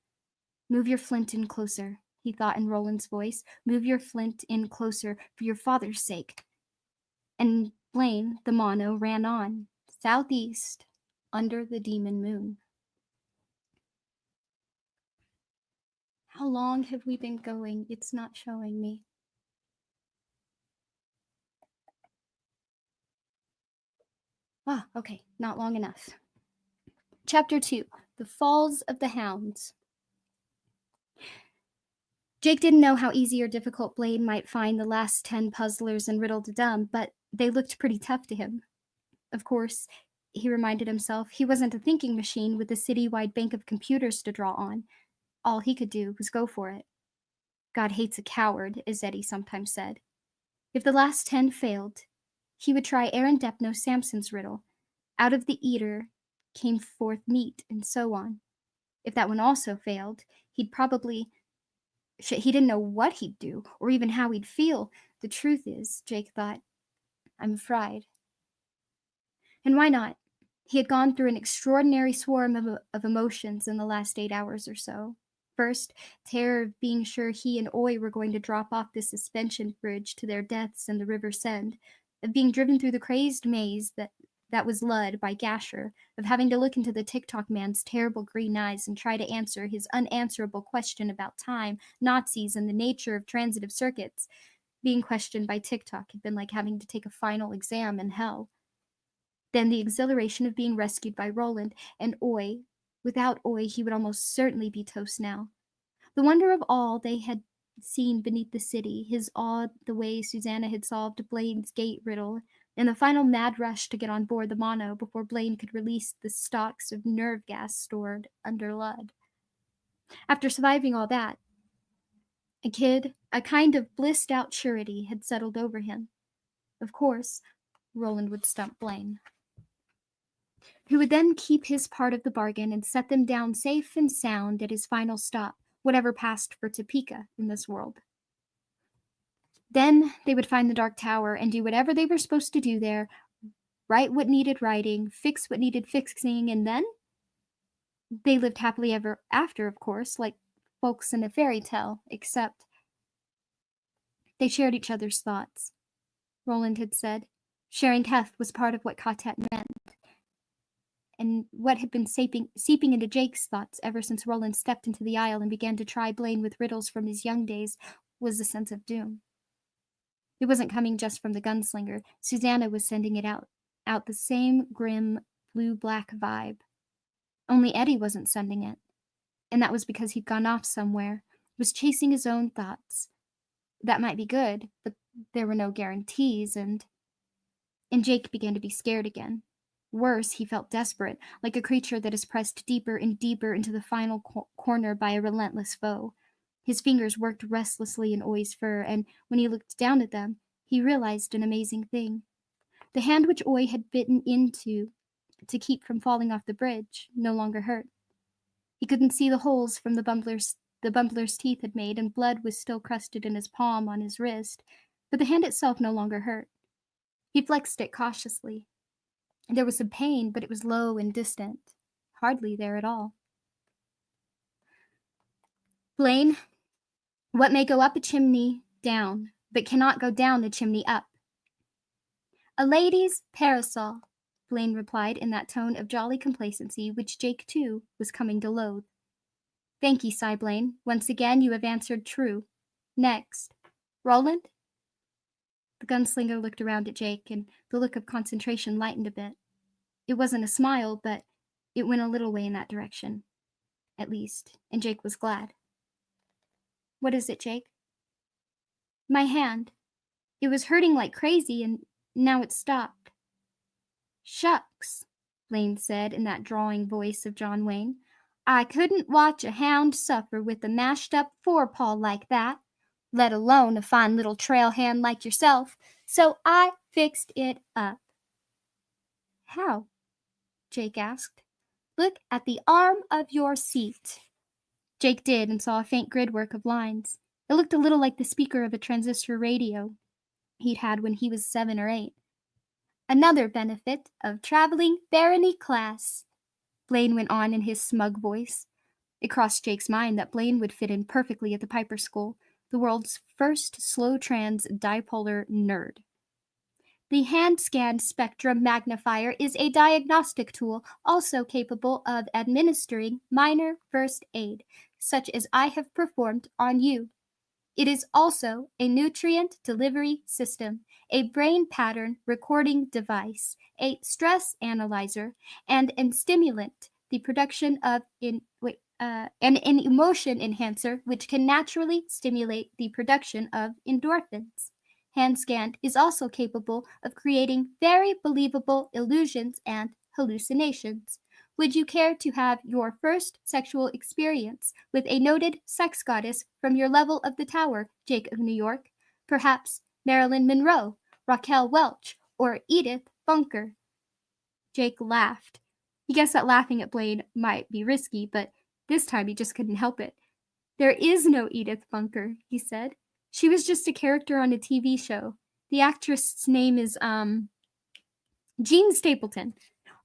A: Move your flint in closer, he thought in Roland's voice. Move your flint in closer for your father's sake. And Blaine, the mono, ran on, southeast, under the demon moon. How long have we been going? It's not showing me. Ah, okay, not long enough. Chapter 2, The Falls of the Hounds. Jake didn't know how easy or difficult Blaine might find the last 10 puzzlers in Riddle-de-Dum, but they looked pretty tough to him. Of course, he reminded himself, he wasn't a thinking machine with a city-wide bank of computers to draw on. All he could do was go for it. God hates a coward, as Eddie sometimes said. If the last 10 failed, he would try Aaron Depno Sampson's riddle. Out of the eater came forth meat, and so on. If that one also failed, he didn't know what he'd do, or even how he'd feel. The truth is, Jake thought, I'm fried. And why not? He had gone through an extraordinary swarm of emotions in the last 8 hours or so. First, terror of being sure he and Oi were going to drop off the suspension bridge to their deaths in the River Send, of being driven through the crazed maze that that was led by Gasher, of having to look into the TikTok man's terrible green eyes and try to answer his unanswerable question about time, Nazis, and the nature of transitive circuits. Being questioned by TikTok had been like having to take a final exam in hell. Then the exhilaration of being rescued by Roland and Oy. Without Oy, he would almost certainly be toast now. The wonder of all they had seen beneath the city, his awe at the way Susanna had solved Blaine's gate riddle, and the final mad rush to get on board the mono before Blaine could release the stocks of nerve gas stored under Lud. After surviving all that, a kind of blissed out surety had settled over him. Of course, Roland would stump Blaine, who would then keep his part of the bargain and set them down safe and sound at his final stop, whatever passed for Topeka in this world. Then they would find the Dark Tower and do whatever they were supposed to do there, write what needed writing, fix what needed fixing, and then they lived happily ever after, of course, like folks in a fairy tale, except they shared each other's thoughts. Roland had said, sharing Heth was part of what Katet meant, and what had been seeping into Jake's thoughts ever since Roland stepped into the aisle and began to try Blaine with riddles from his young days was a sense of doom. It wasn't coming just from the gunslinger. Susanna was sending it out the same grim, blue-black vibe. Only Eddie wasn't sending it, and that was because he'd gone off somewhere, was chasing his own thoughts. That might be good, but there were no guarantees, and Jake began to be scared again. Worse, he felt desperate, like a creature that is pressed deeper and deeper into the final corner by a relentless foe. His fingers worked restlessly in Oy's fur, and when he looked down at them, he realized an amazing thing. The hand which Oy had bitten into to keep from falling off the bridge no longer hurt. He couldn't see the holes from the bumbler's teeth had made, and blood was still crusted in his palm on his wrist, but the hand itself no longer hurt. He flexed it cautiously. There was some pain, but it was low and distant, hardly there at all. Blaine, what may go up a chimney down, but cannot go down a chimney up? A lady's parasol, Blaine replied in that tone of jolly complacency which Jake, too, was coming to loathe. Thank ye, Cy Blaine. Once again you have answered true. Next. Roland? The gunslinger looked around at Jake, and the look of concentration lightened a bit. It wasn't a smile, but it went a little way in that direction, at least, and Jake was glad. What is it, Jake? My hand. It was hurting like crazy, and now it's stopped. Shucks, Blaine said in that drawling voice of John Wayne. I couldn't watch a hound suffer with a mashed-up forepaw like that, let alone a fine little trail hand like yourself, so I fixed it up. How? Jake asked. Look at the arm of your seat. Jake did and saw a faint gridwork of lines. It looked a little like the speaker of a transistor radio he'd had when he was 7 or 8. Another benefit of traveling barony class, Blaine went on in his smug voice. It crossed Jake's mind that Blaine would fit in perfectly at the Piper School, the world's first slow-trans dipolar nerd. The hand-scanned spectrum magnifier is a diagnostic tool also capable of administering minor first aid, such as I have performed on you. It is also a nutrient delivery system, a brain pattern recording device, a stress analyzer, and an stimulant, the production of an emotion enhancer which can naturally stimulate the production of endorphins. HandScanned is also capable of creating very believable illusions and hallucinations. Would you care to have your first sexual experience with a noted sex goddess from your level of the tower, Jake of New York? Perhaps Marilyn Monroe, Raquel Welch, or Edith Bunker? Jake laughed. He guessed that laughing at Blaine might be risky, but this time he just couldn't help it. There is no Edith Bunker, he said. She was just a character on a TV show. The actress's name is, Jean Stapleton.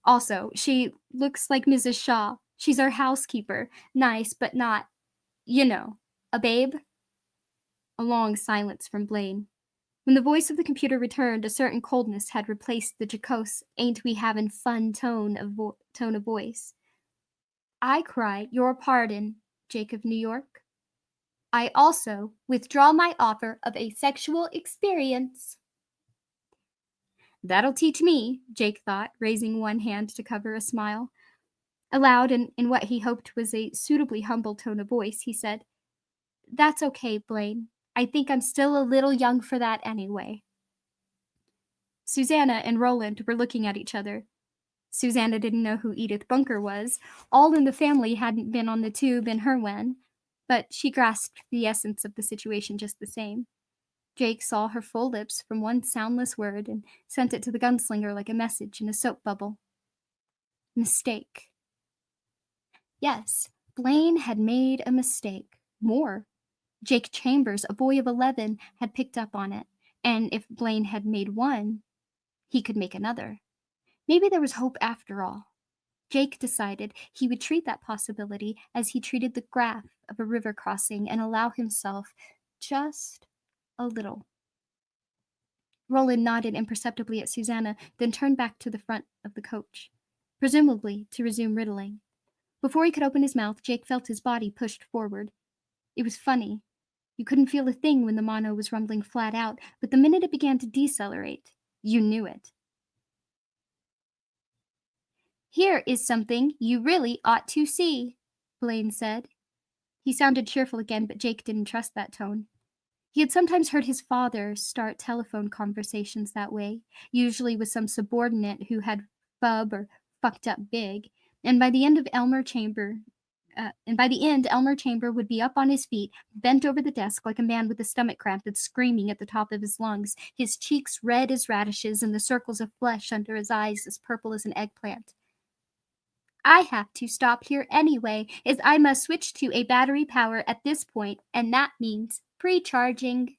A: Also, she looks like Mrs. Shaw. She's our housekeeper. Nice, but not, a babe. A long silence from Blaine. When the voice of the computer returned, a certain coldness had replaced the jocose, ain't we havin' fun tone of voice. I cry your pardon, Jake of New York. I also withdraw my offer of a sexual experience. That'll teach me, Jake thought, raising one hand to cover a smile. Aloud, and in what he hoped was a suitably humble tone of voice, he said, That's okay, Blaine. I think I'm still a little young for that anyway. Susanna and Roland were looking at each other. Susanna didn't know who Edith Bunker was. All in the family hadn't been on the tube in her when, but she grasped the essence of the situation just the same. Jake saw her full lips from one soundless word and sent it to the gunslinger like a message in a soap bubble. Mistake. Yes, Blaine had made a mistake. More. Jake Chambers, a boy of 11, had picked up on it, and if Blaine had made one, he could make another. Maybe there was hope after all. Jake decided he would treat that possibility as he treated the graph of a river crossing and allow himself just a little. Roland nodded imperceptibly at Susanna, then turned back to the front of the coach, presumably to resume riddling. Before he could open his mouth, Jake felt his body pushed forward. It was funny. You couldn't feel a thing when the mono was rumbling flat out, but the minute it began to decelerate, you knew it. Here is something you really ought to see, Blaine said. He sounded cheerful again, but Jake didn't trust that tone. He had sometimes heard his father start telephone conversations that way, usually with some subordinate who had fub or fucked up big, and by the end Elmer Chamber would be up on his feet, bent over the desk like a man with a stomach cramp and screaming at the top of his lungs, his cheeks red as radishes and the circles of flesh under his eyes as purple as an eggplant. I have to stop here anyway, as I must switch to a battery power at this point, and that means pre-charging.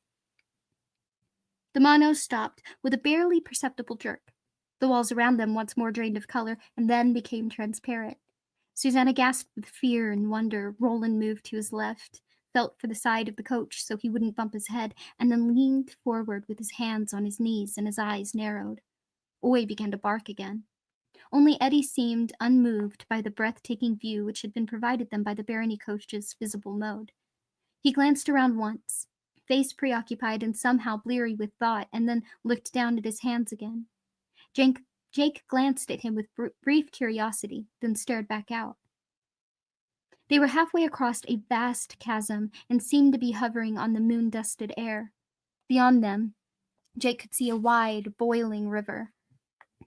A: The mono stopped with a barely perceptible jerk. The walls around them once more drained of color and then became transparent. Susanna gasped with fear and wonder. Roland moved to his left, felt for the side of the coach so he wouldn't bump his head, and then leaned forward with his hands on his knees and his eyes narrowed. Oy began to bark again. Only Eddie seemed unmoved by the breathtaking view which had been provided them by the Barony coach's visible mode. He glanced around once, face preoccupied and somehow bleary with thought, and then looked down at his hands again. Jake glanced at him with brief curiosity, then stared back out. They were halfway across a vast chasm and seemed to be hovering on the moon-dusted air. Beyond them, Jake could see a wide, boiling river.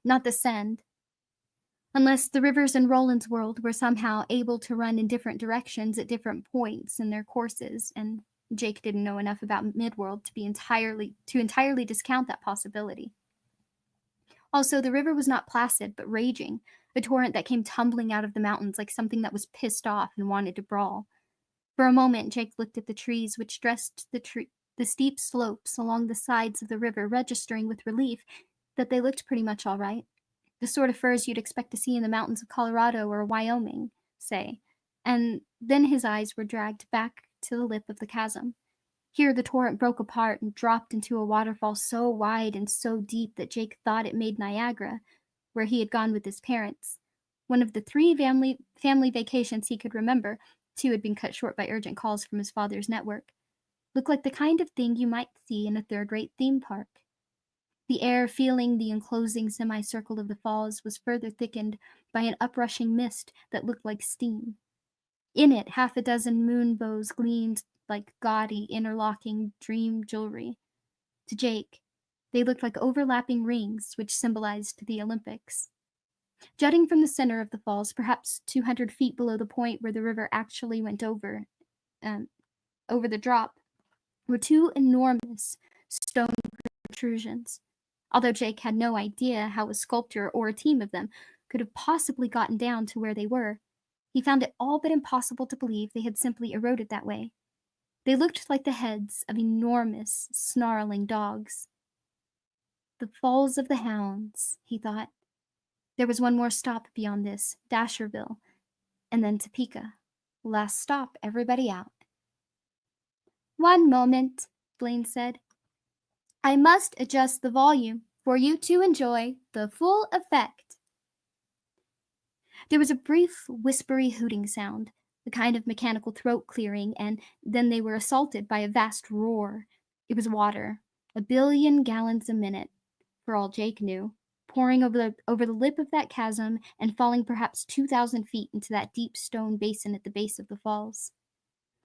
A: Not the Seine, unless the rivers in Roland's world were somehow able to run in different directions at different points in their courses, and Jake didn't know enough about Midworld to entirely discount that possibility. Also, the river was not placid, but raging, a torrent that came tumbling out of the mountains like something that was pissed off and wanted to brawl. For a moment, Jake looked at the trees which dressed the steep slopes along the sides of the river, registering with relief that they looked pretty much all right. The sort of firs you'd expect to see in the mountains of Colorado or Wyoming, say. And then his eyes were dragged back to the lip of the chasm. Here the torrent broke apart and dropped into a waterfall so wide and so deep that Jake thought it made Niagara, where he had gone with his parents. One of the 3 family vacations he could remember, 2 had been cut short by urgent calls from his father's network. Looked like the kind of thing you might see in a third-rate theme park. The air feeling the enclosing semicircle of the falls was further thickened by an uprushing mist that looked like steam. In it, 6 moon bows gleamed like gaudy, interlocking dream jewelry. To Jake, they looked like overlapping rings which symbolized the Olympics. Jutting from the center of the falls, perhaps 200 feet below the point where the river actually went over the drop, were 2 enormous stone protrusions. Although Jake had no idea how a sculptor or a team of them could have possibly gotten down to where they were, he found it all but impossible to believe they had simply eroded that way. They looked like the heads of enormous, snarling dogs. The Falls of the Hounds, he thought. There was one more stop beyond this, Dasherville, and then Topeka. Last stop, everybody out. One moment, Blaine said. I must adjust the volume for you to enjoy the full effect. There was a brief, whispery hooting sound, the kind of mechanical throat clearing, and then they were assaulted by a vast roar. It was water, 1 billion gallons a minute, for all Jake knew, pouring over the lip of that chasm and falling perhaps 2,000 feet into that deep stone basin at the base of the falls.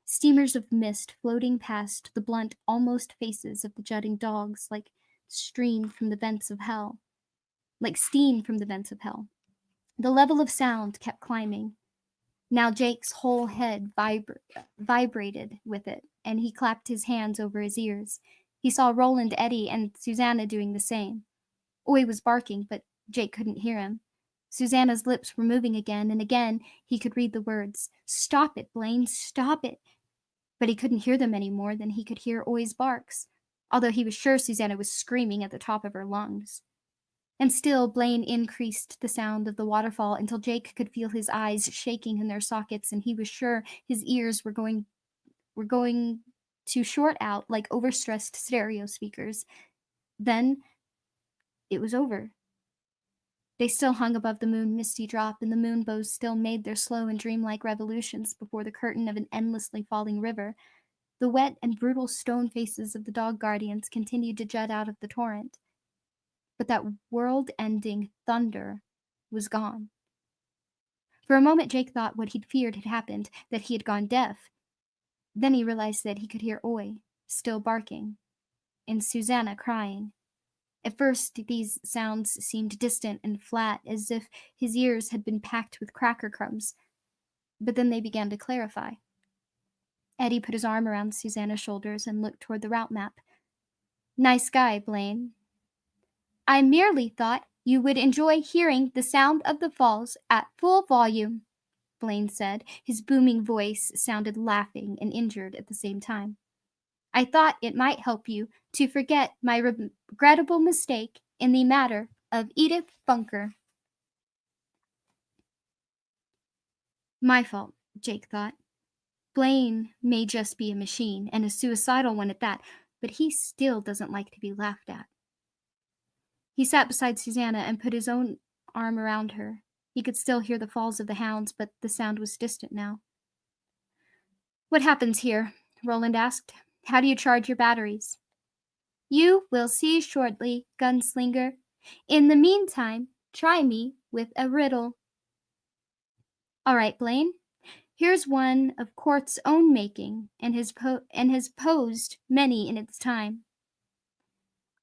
A: Steamers of mist floating past the blunt, almost faces of the jutting dogs like steam from the vents of hell. The level of sound kept climbing. Now Jake's whole head vibrated with it, and he clapped his hands over his ears. He saw Roland, Eddie, and Susanna doing the same. Oi was barking, but Jake couldn't hear him. Susanna's lips were moving again, and again he could read the words, "Stop it, Blaine, stop it." But he couldn't hear them any more than he could hear Oi's barks, although he was sure Susanna was screaming at the top of her lungs. And still Blaine increased the sound of the waterfall until Jake could feel his eyes shaking in their sockets, and he was sure his ears were going to short out like overstressed stereo speakers. Then it was over. They still hung above the moon misty drop, and the moonbows still made their slow and dreamlike revolutions before the curtain of an endlessly falling river. The wet and brutal stone faces of the dog guardians continued to jut out of the torrent. But that world-ending thunder was gone. For a moment Jake thought what he'd feared had happened, that he had gone deaf. Then he realized that he could hear Oi still barking, and Susanna crying. At first these sounds seemed distant and flat, as if his ears had been packed with cracker crumbs, but then they began to clarify. Eddie put his arm around Susanna's shoulders and looked toward the route map. "Nice guy, Blaine." "I merely thought you would enjoy hearing the sound of the falls at full volume," Blaine said. His booming voice sounded laughing and injured at the same time. "I thought it might help you to forget my regrettable mistake in the matter of Edith Bunker." My fault, Jake thought. Blaine may just be a machine, and a suicidal one at that, but he still doesn't like to be laughed at. He sat beside Susanna and put his own arm around her. He could still hear the falls of the hounds, but the sound was distant now. "What happens here?" Roland asked. "How do you charge your batteries?" "You will see shortly, gunslinger. In the meantime, try me with a riddle." "All right, Blaine. Here's one of Court's own making, and has posed many in its time.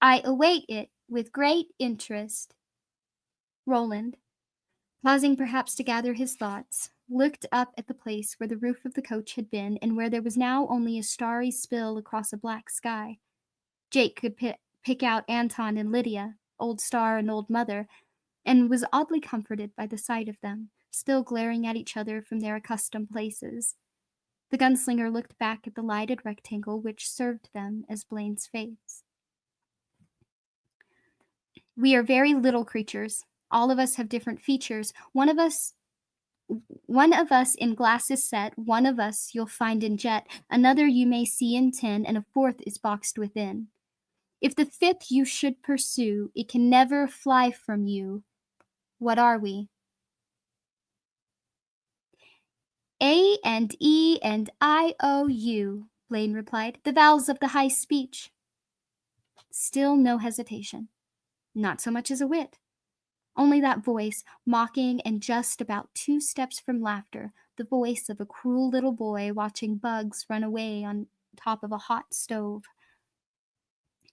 A: I await it with great interest." Roland, pausing perhaps to gather his thoughts, looked up at the place where the roof of the coach had been, and where there was now only a starry spill across a black sky. Jake could pick out Anton and Lydia, Old Star and Old Mother, and was oddly comforted by the sight of them, still glaring at each other from their accustomed places. The gunslinger looked back at the lighted rectangle which served them as Blaine's face. "We are very little creatures. All of us have different features. One of us in glass is set, one of us you'll find in jet, another you may see in tin, and a fourth is boxed within. If the fifth you should pursue, it can never fly from you. What are we?" "A and E and I O U," Blaine replied, "the vowels of the high speech." Still no hesitation. Not so much as a whit. Only that voice, mocking and just about 2 steps from laughter, the voice of a cruel little boy watching bugs run away on top of a hot stove.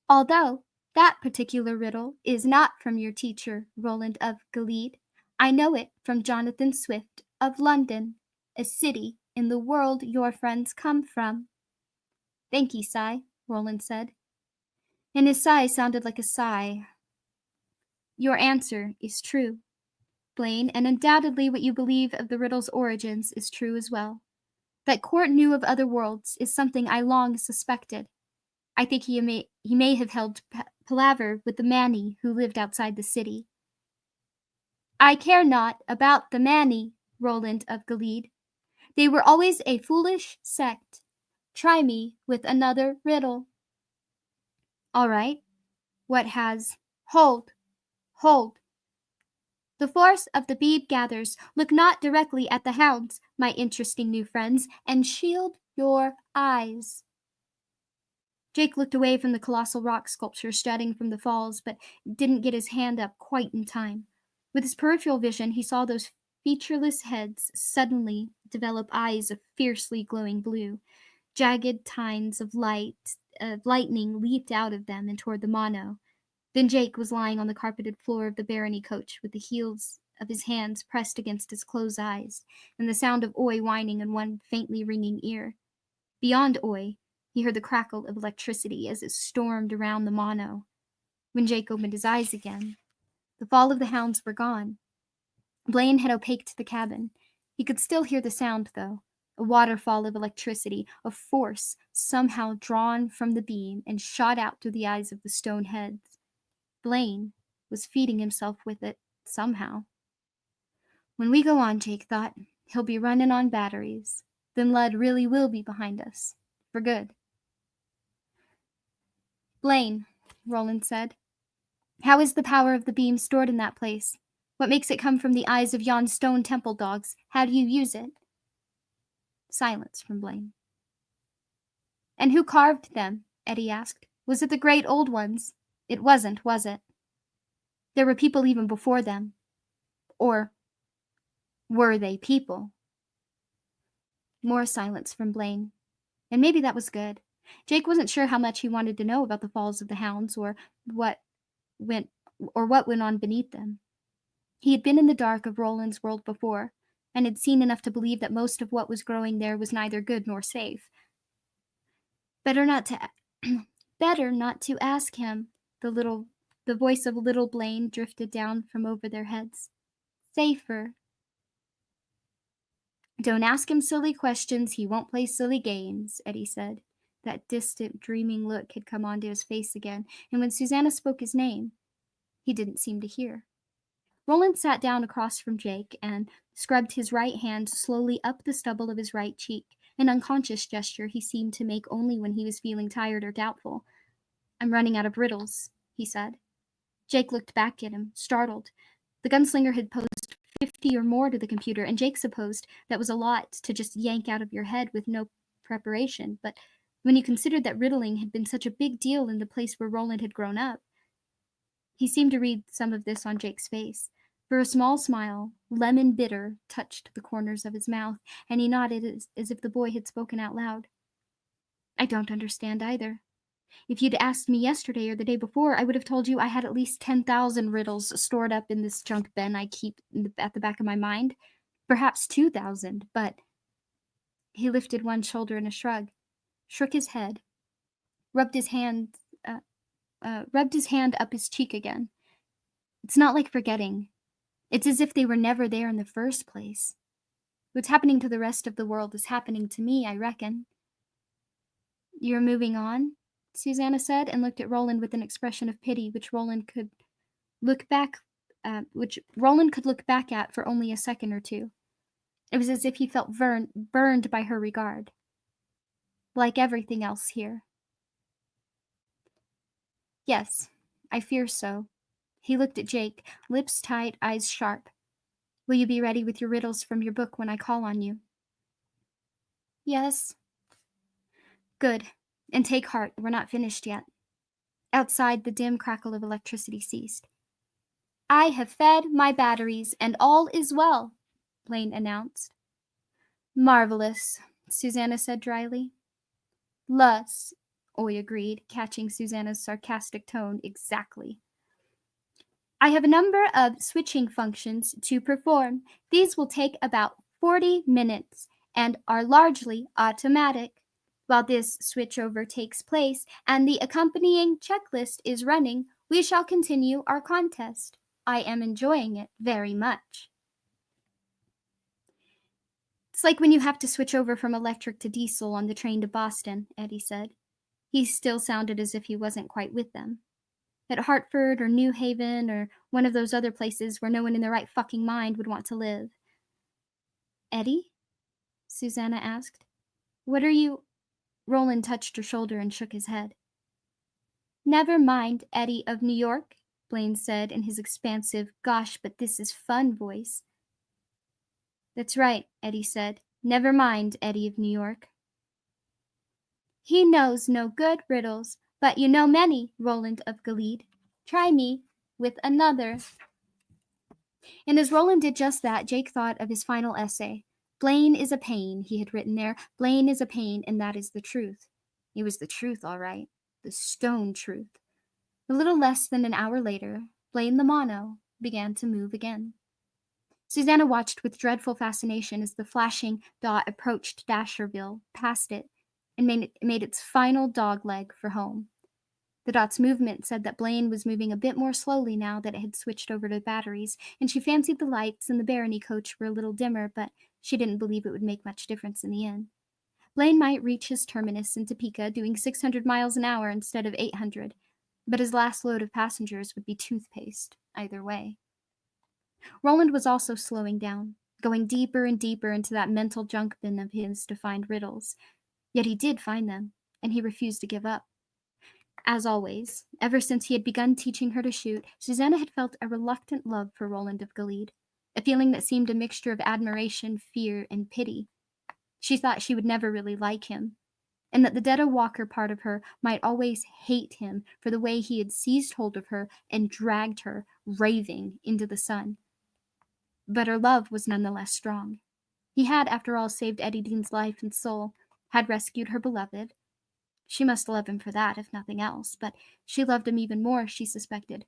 A: "Although that particular riddle is not from your teacher, Roland of Gilead, I know it from Jonathan Swift of London, a city in the world your friends come from." "Thank ye, Cy," Roland said, and his sigh sounded like a sigh. "Your answer is true, Blaine, and undoubtedly what you believe of the riddle's origins is true as well. That Court knew of other worlds is something I long suspected. I think he may have held palaver with the Manni who lived outside the city." "I care not about the Manni, Roland of Gilead. They were always a foolish sect. Try me with another riddle." "All right. What has? Hold! Hold! The force of the bead gathers. Look not directly at the hounds, my interesting new friends, and shield your eyes. Jake looked away from the colossal rock sculpture jutting from the falls, but didn't get his hand up quite in time. With his peripheral vision, he saw those featureless heads suddenly develop eyes of fiercely glowing blue. Jagged tines of lightning leaped out of them and toward the mono. Then Jake was lying on the carpeted floor of the barony coach with the heels of his hands pressed against his closed eyes, and the sound of Oi whining in one faintly ringing ear. Beyond Oi, he heard the crackle of electricity as it stormed around the mono. When Jake opened his eyes again, the fall of the hounds were gone. Blaine had opaqued the cabin. He could still hear the sound, though, a waterfall of electricity, a force somehow drawn from the beam and shot out through the eyes of the stone heads. Blaine was feeding himself with it somehow. When we go on, Jake thought, he'll be running on batteries. Then Lud really will be behind us. For good. Blaine, Roland said, how is the power of the beam stored in that place? What makes it come from the eyes of yon stone temple dogs? How do you use it? Silence from Blaine. And who carved them? Eddie asked. Was it the great old ones? It wasn't, was it? There were people even before them. Or were they people? More silence from Blaine. And maybe that was good. Jake wasn't sure how much he wanted to know about the Falls of the Hounds or what went on beneath them. He had been in the dark of Roland's world before, and had seen enough to believe that most of what was growing there was neither good nor safe. Better not to ask him, the voice of little Blaine drifted down from over their heads. Safer. Don't ask him silly questions, he won't play silly games, Eddie said. That distant, dreaming look had come onto his face again, and when Susanna spoke his name, he didn't seem to hear. Roland sat down across from Jake and scrubbed his right hand slowly up the stubble of his right cheek, an unconscious gesture he seemed to make only when he was feeling tired or doubtful. I'm running out of riddles, he said. Jake looked back at him, startled. The gunslinger had posed 50 or more to the computer, and Jake supposed that was a lot to just yank out of your head with no preparation, but when you considered that riddling had been such a big deal in the place where Roland had grown up, he seemed to read some of this on Jake's face, for a small smile, lemon bitter, touched the corners of his mouth, and he nodded as if the boy had spoken out loud. I don't understand either. If you'd asked me yesterday or the day before, I would have told you I had at least 10,000 riddles stored up in this junk bin I keep at the back of my mind. Perhaps 2,000, but... He lifted one shoulder in a shrug, shook his head, rubbed his hand up his cheek again. It's not like forgetting. It's as if they were never there in the first place. What's happening to the rest of the world is happening to me, I reckon. You're moving on? Susanna said, and looked at Roland with an expression of pity which Roland could look back at for only a second or two. It was as if he felt burned by her regard. Like everything else here. Yes, I fear so. He looked at Jake, lips tight, eyes sharp. Will you be ready with your riddles from your book when I call on you? Yes. Good. And take heart, we're not finished yet. Outside, the dim crackle of electricity ceased. I have fed my batteries, and all is well, Blaine announced. Marvelous, Susanna said dryly. Lus, Oi agreed, catching Susanna's sarcastic tone exactly. I have a number of switching functions to perform. These will take about 40 minutes and are largely automatic. While this switchover takes place and the accompanying checklist is running, we shall continue our contest. I am enjoying it very much. It's like when you have to switch over from electric to diesel on the train to Boston, Eddie said. He still sounded as if he wasn't quite with them. At Hartford or New Haven or one of those other places where no one in their right fucking mind would want to live. Eddie? Susanna asked. What are you... Roland touched her shoulder and shook his head. Never mind, Eddie of New York, Blaine said in his expansive, gosh, but this is fun voice. That's right, Eddie said. Never mind, Eddie of New York. He knows no good riddles, but you know many, Roland of Gilead. Try me with another. And as Roland did just that, Jake thought of his final essay. Blaine is a pain, he had written there. Blaine is a pain, and that is the truth. It was the truth, all right. The stone truth. A little less than an hour later, Blaine the Mono began to move again. Susanna watched with dreadful fascination as the flashing dot approached Dasherville, passed it, and made its final dog leg for home. The dot's movement said that Blaine was moving a bit more slowly now that it had switched over to batteries, and she fancied the lights in the Barony coach were a little dimmer, but she didn't believe it would make much difference in the end. Blaine might reach his terminus in Topeka doing 600 miles an hour instead of 800, but his last load of passengers would be toothpaste, either way. Roland was also slowing down, going deeper and deeper into that mental junk bin of his to find riddles. Yet he did find them, and he refused to give up. As always, ever since he had begun teaching her to shoot, Susanna had felt a reluctant love for Roland of Gilead, a feeling that seemed a mixture of admiration, fear, and pity. She thought she would never really like him, and that the Detto Walker part of her might always hate him for the way he had seized hold of her and dragged her, raving, into the sun. But her love was nonetheless strong. He had, after all, saved Eddie Dean's life and soul, had rescued her beloved. She must love him for that, if nothing else, but she loved him even more, she suspected,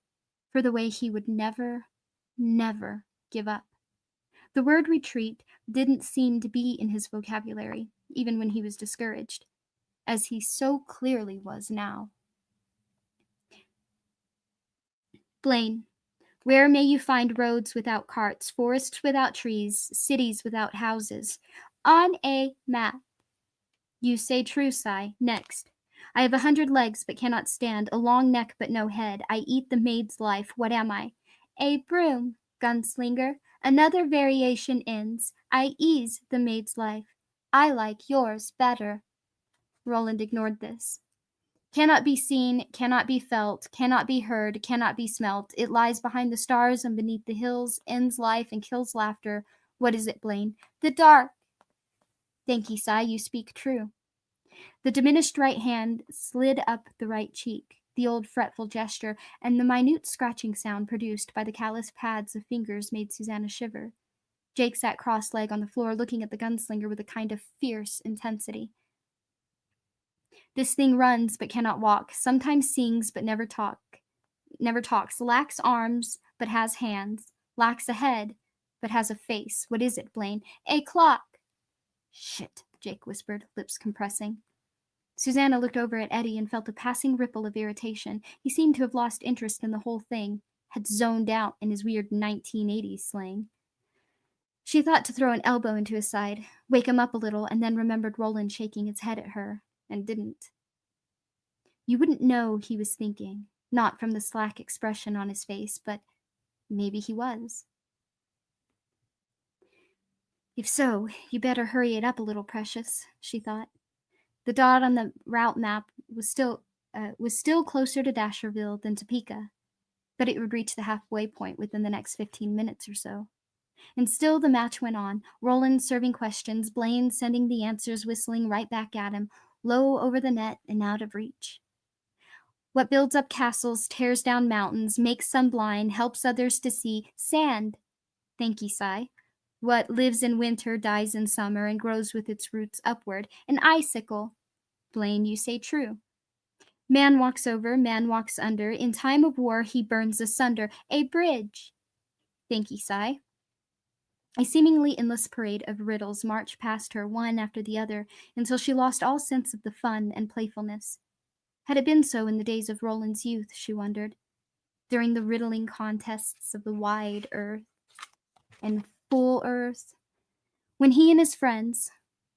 A: for the way he would never, never give up. The word retreat didn't seem to be in his vocabulary, even when he was discouraged, as he so clearly was now. Blaine, where may you find roads without carts, forests without trees, cities without houses? On a map. You say true, Cy. Next. I have 100 legs but cannot stand, a long neck but no head. I eat the maid's life. What am I? A broom, gunslinger. Another variation ends. I ease the maid's life. I like yours better. Roland ignored this. Cannot be seen, cannot be felt, cannot be heard, cannot be smelt. It lies behind the stars and beneath the hills, ends life and kills laughter. What is it, Blaine? The dark. Thank ye, Cy, you speak true. The diminished right hand slid up the right cheek, the old fretful gesture, and the minute scratching sound produced by the callous pads of fingers made Susanna shiver. Jake sat cross-legged on the floor looking at the gunslinger with a kind of fierce intensity. This thing runs but cannot walk, sometimes sings but never talks, lacks arms but has hands, lacks a head but has a face. What is it, Blaine? A clock. Shit, Jake whispered, lips compressing. Susanna looked over at Eddie and felt a passing ripple of irritation. He seemed to have lost interest in the whole thing, had zoned out in his weird 1980s slang. She thought to throw an elbow into his side, wake him up a little, and then remembered Roland shaking his head at her, and didn't. You wouldn't know he was thinking, not from the slack expression on his face, but maybe he was. If so, you better hurry it up a little, precious, she thought. The dot on the route map was still closer to Dasherville than Topeka, but it would reach the halfway point within the next 15 minutes or so. And still the match went on, Roland serving questions, Blaine sending the answers whistling right back at him, low over the net and out of reach. What builds up castles, tears down mountains, makes some blind, helps others to see? Sand. Thank ye, Cy. What lives in winter dies in summer and grows with its roots upward. An icicle. Blaine, you say true. Man walks over, man walks under. In time of war he burns asunder. A bridge. Thank ye, Cy. A seemingly endless parade of riddles marched past her one after the other until she lost all sense of the fun and playfulness. Had it been so in the days of Roland's youth, she wondered, during the riddling contests of the wide earth and full earth, when he and his friends,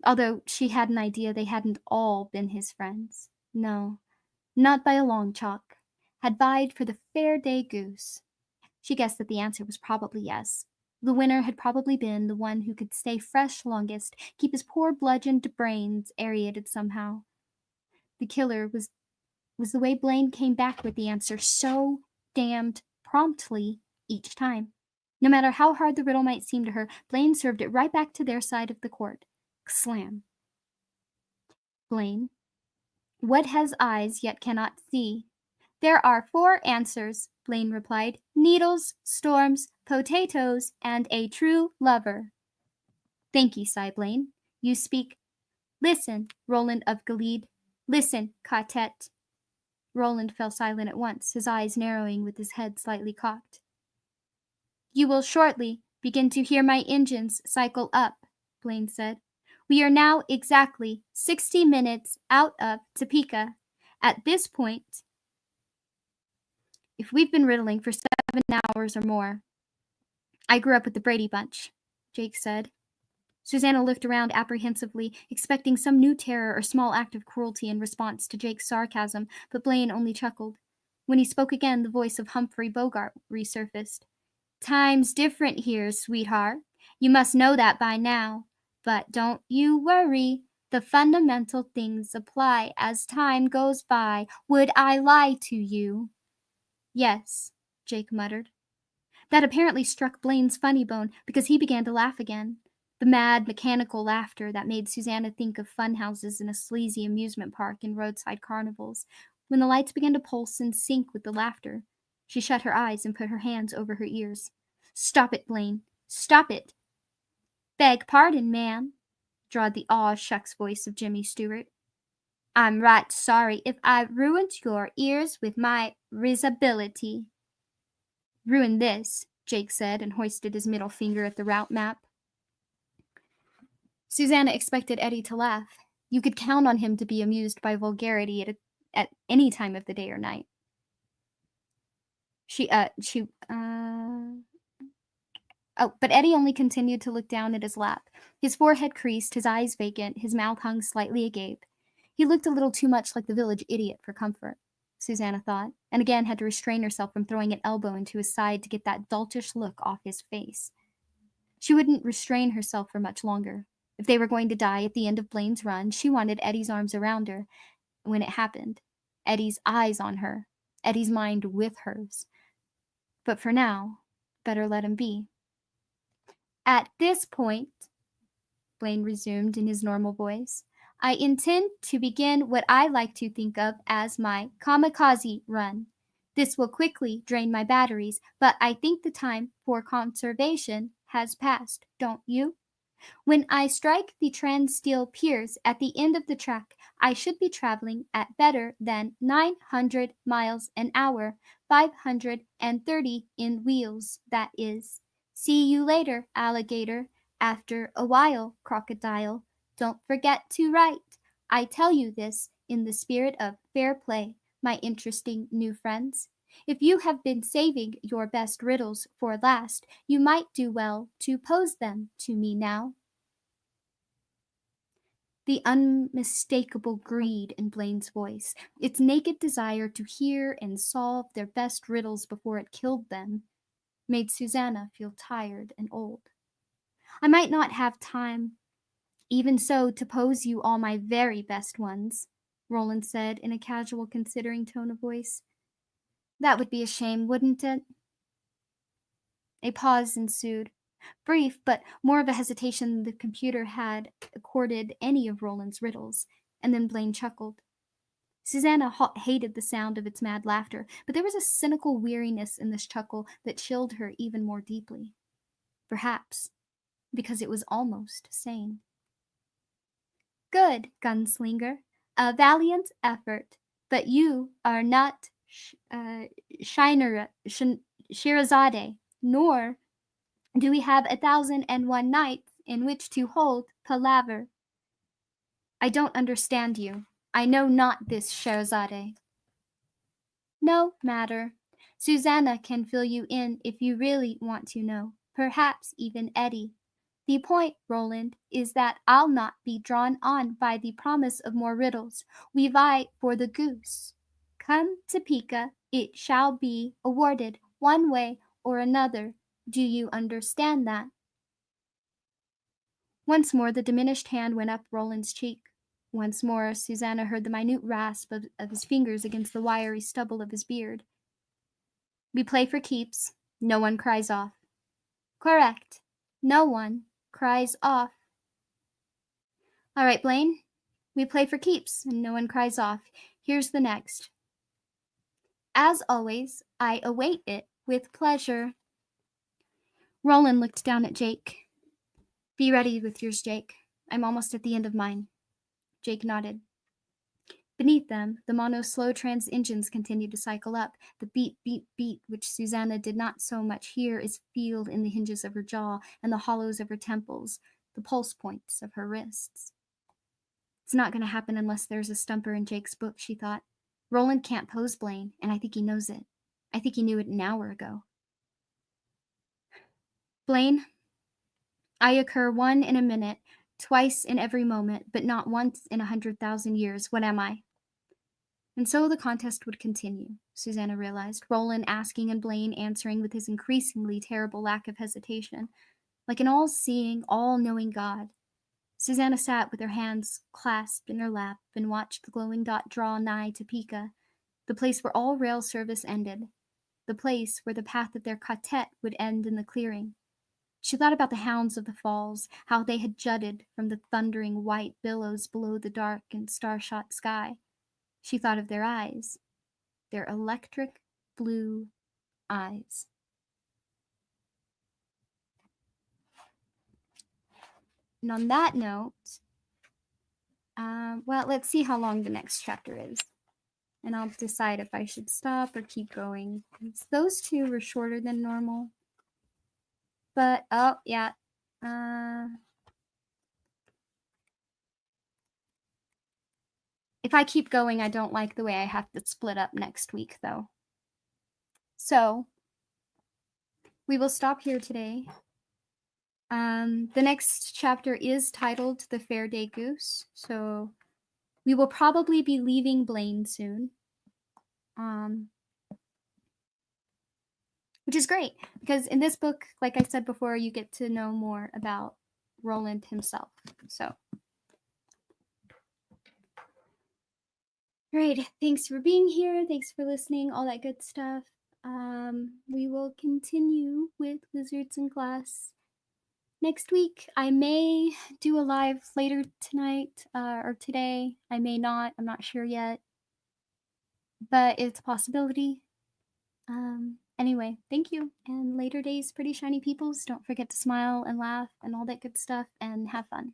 A: although she had an idea they hadn't all been his friends, no, not by a long chalk, had vied for the fair day goose. She guessed that the answer was probably yes. The winner had probably been the one who could stay fresh longest, keep his poor bludgeoned brains aerated somehow. The killer was was the way Blaine came back with the answer so damned promptly each time. No matter how hard the riddle might seem to her, Blaine served it right back to their side of the court. Slam. Blaine, what has eyes yet cannot see? There are 4 answers, Blaine replied. Needles, storms, potatoes, and a true lover. Thank you, sighed Blaine. You speak. Listen, Roland of Gilead. Listen, Catet. Roland fell silent at once, his eyes narrowing with his head slightly cocked. You will shortly begin to hear my engines cycle up, Blaine said. We are now exactly 60 minutes out of Topeka. At this point, if we've been riddling for 7 hours or more. I grew up with the Brady Bunch, Jake said. Susanna looked around apprehensively, expecting some new terror or small act of cruelty in response to Jake's sarcasm, but Blaine only chuckled. When he spoke again, the voice of Humphrey Bogart resurfaced. Time's different here, sweetheart. You must know that by now. But don't you worry. The fundamental things apply as time goes by. Would I lie to you? Yes, Jake muttered. That apparently struck Blaine's funny bone, because he began to laugh again. The mad, mechanical laughter that made Susanna think of fun houses in a sleazy amusement park and roadside carnivals. When the lights began to pulse and sync with the laughter, she shut her eyes and put her hands over her ears. Stop it, Blaine. Stop it. Beg pardon, ma'am, drawled the aw-shucks voice of Jimmy Stewart. I'm right sorry if I ruined your ears with my risibility. Ruin this, Jake said, and hoisted his middle finger at the route map. Susanna expected Eddie to laugh. You could count on him to be amused by vulgarity at any time of the day or night. But Eddie only continued to look down at his lap. His forehead creased, his eyes vacant, his mouth hung slightly agape. He looked a little too much like the village idiot for comfort, Susanna thought, and again had to restrain herself from throwing an elbow into his side to get that doltish look off his face. She wouldn't restrain herself for much longer. If they were going to die at the end of Blaine's run, she wanted Eddie's arms around her when it happened, Eddie's eyes on her, Eddie's mind with hers. But for now, better let him be. At this point, Blaine resumed in his normal voice, I intend to begin what I like to think of as my kamikaze run. This will quickly drain my batteries, but I think the time for conservation has passed, don't you? When I strike the Transsteel piers at the end of the track, I should be traveling at better than 900 miles an hour, 530 in wheels, that is. See you later, alligator. After a while, crocodile. Don't forget to write. I tell you this in the spirit of fair play, my interesting new friends. If you have been saving your best riddles for last, you might do well to pose them to me now. The unmistakable greed in Blaine's voice, its naked desire to hear and solve their best riddles before it killed them, made Susanna feel tired and old. I might not have time, even so, to pose you all my very best ones, Roland said in a casual, considering tone of voice. That would be a shame, wouldn't it? A pause ensued, brief, but more of a hesitation than the computer had accorded any of Roland's riddles, and then Blaine chuckled. Susanna hated the sound of its mad laughter, but there was a cynical weariness in this chuckle that chilled her even more deeply. Perhaps because it was almost sane. Good, gunslinger. A valiant effort, but you are not Shirazade, nor do we have 1,001 nights in which to hold palaver. I don't understand you. I know not this Scheherazade. No matter. Susanna can fill you in if you really want to know. Perhaps even Eddie. The point, Roland, is that I'll not be drawn on by the promise of more riddles. We vie for the goose. Come Topeka, it shall be awarded one way or another. Do you understand that? Once more the diminished hand went up Roland's cheek. Once more, Susanna heard the minute rasp of his fingers against the wiry stubble of his beard. We play for keeps. No one cries off. Correct. No one cries off. All right, Blaine. We play for keeps, and no one cries off. Here's the next. As always, I await it with pleasure. Roland looked down at Jake. Be ready with yours, Jake. I'm almost at the end of mine. Jake nodded. Beneath them, the mono's slow trans engines continued to cycle up, the beat, beat, beat, which Susanna did not so much hear as feel in the hinges of her jaw and the hollows of her temples, the pulse points of her wrists. It's not going to happen unless there's a stumper in Jake's book, she thought. Roland can't pose Blaine, and I think he knows it. I think he knew it an hour ago. Blaine, I occur one in a minute, twice in every moment, but not once in 100,000 years. What am I? And so the contest would continue, Susanna realized, Roland asking and Blaine answering with his increasingly terrible lack of hesitation, like an all-seeing, all-knowing God. Susanna sat with her hands clasped in her lap and watched the glowing dot draw nigh Topeka, the place where all rail service ended, the place where the path of their quartet would end in the clearing. She thought about the hounds of the falls, how they had jutted from the thundering white billows below the dark and star-shot sky. She thought of their eyes, their electric blue eyes. And on that note, well, let's see how long the next chapter is. And I'll decide if I should stop or keep going. Those two were shorter than normal. But, oh, yeah. If I keep going, I don't like the way I have to split up next week, though. So, we will stop here today. The next chapter is titled The Fair Day Goose, so we will probably be leaving Blaine soon. Which is great, because in this book, like I said before, you get to know more about Roland himself. So, great. Thanks for being here. Thanks for listening, all that good stuff. We will continue with Wizards in Class next week. I may do a live later tonight or today. I may not. I'm not sure yet. But it's a possibility. Anyway, thank you. And later days, pretty shiny peoples. Don't forget to smile and laugh and all that good stuff and have fun.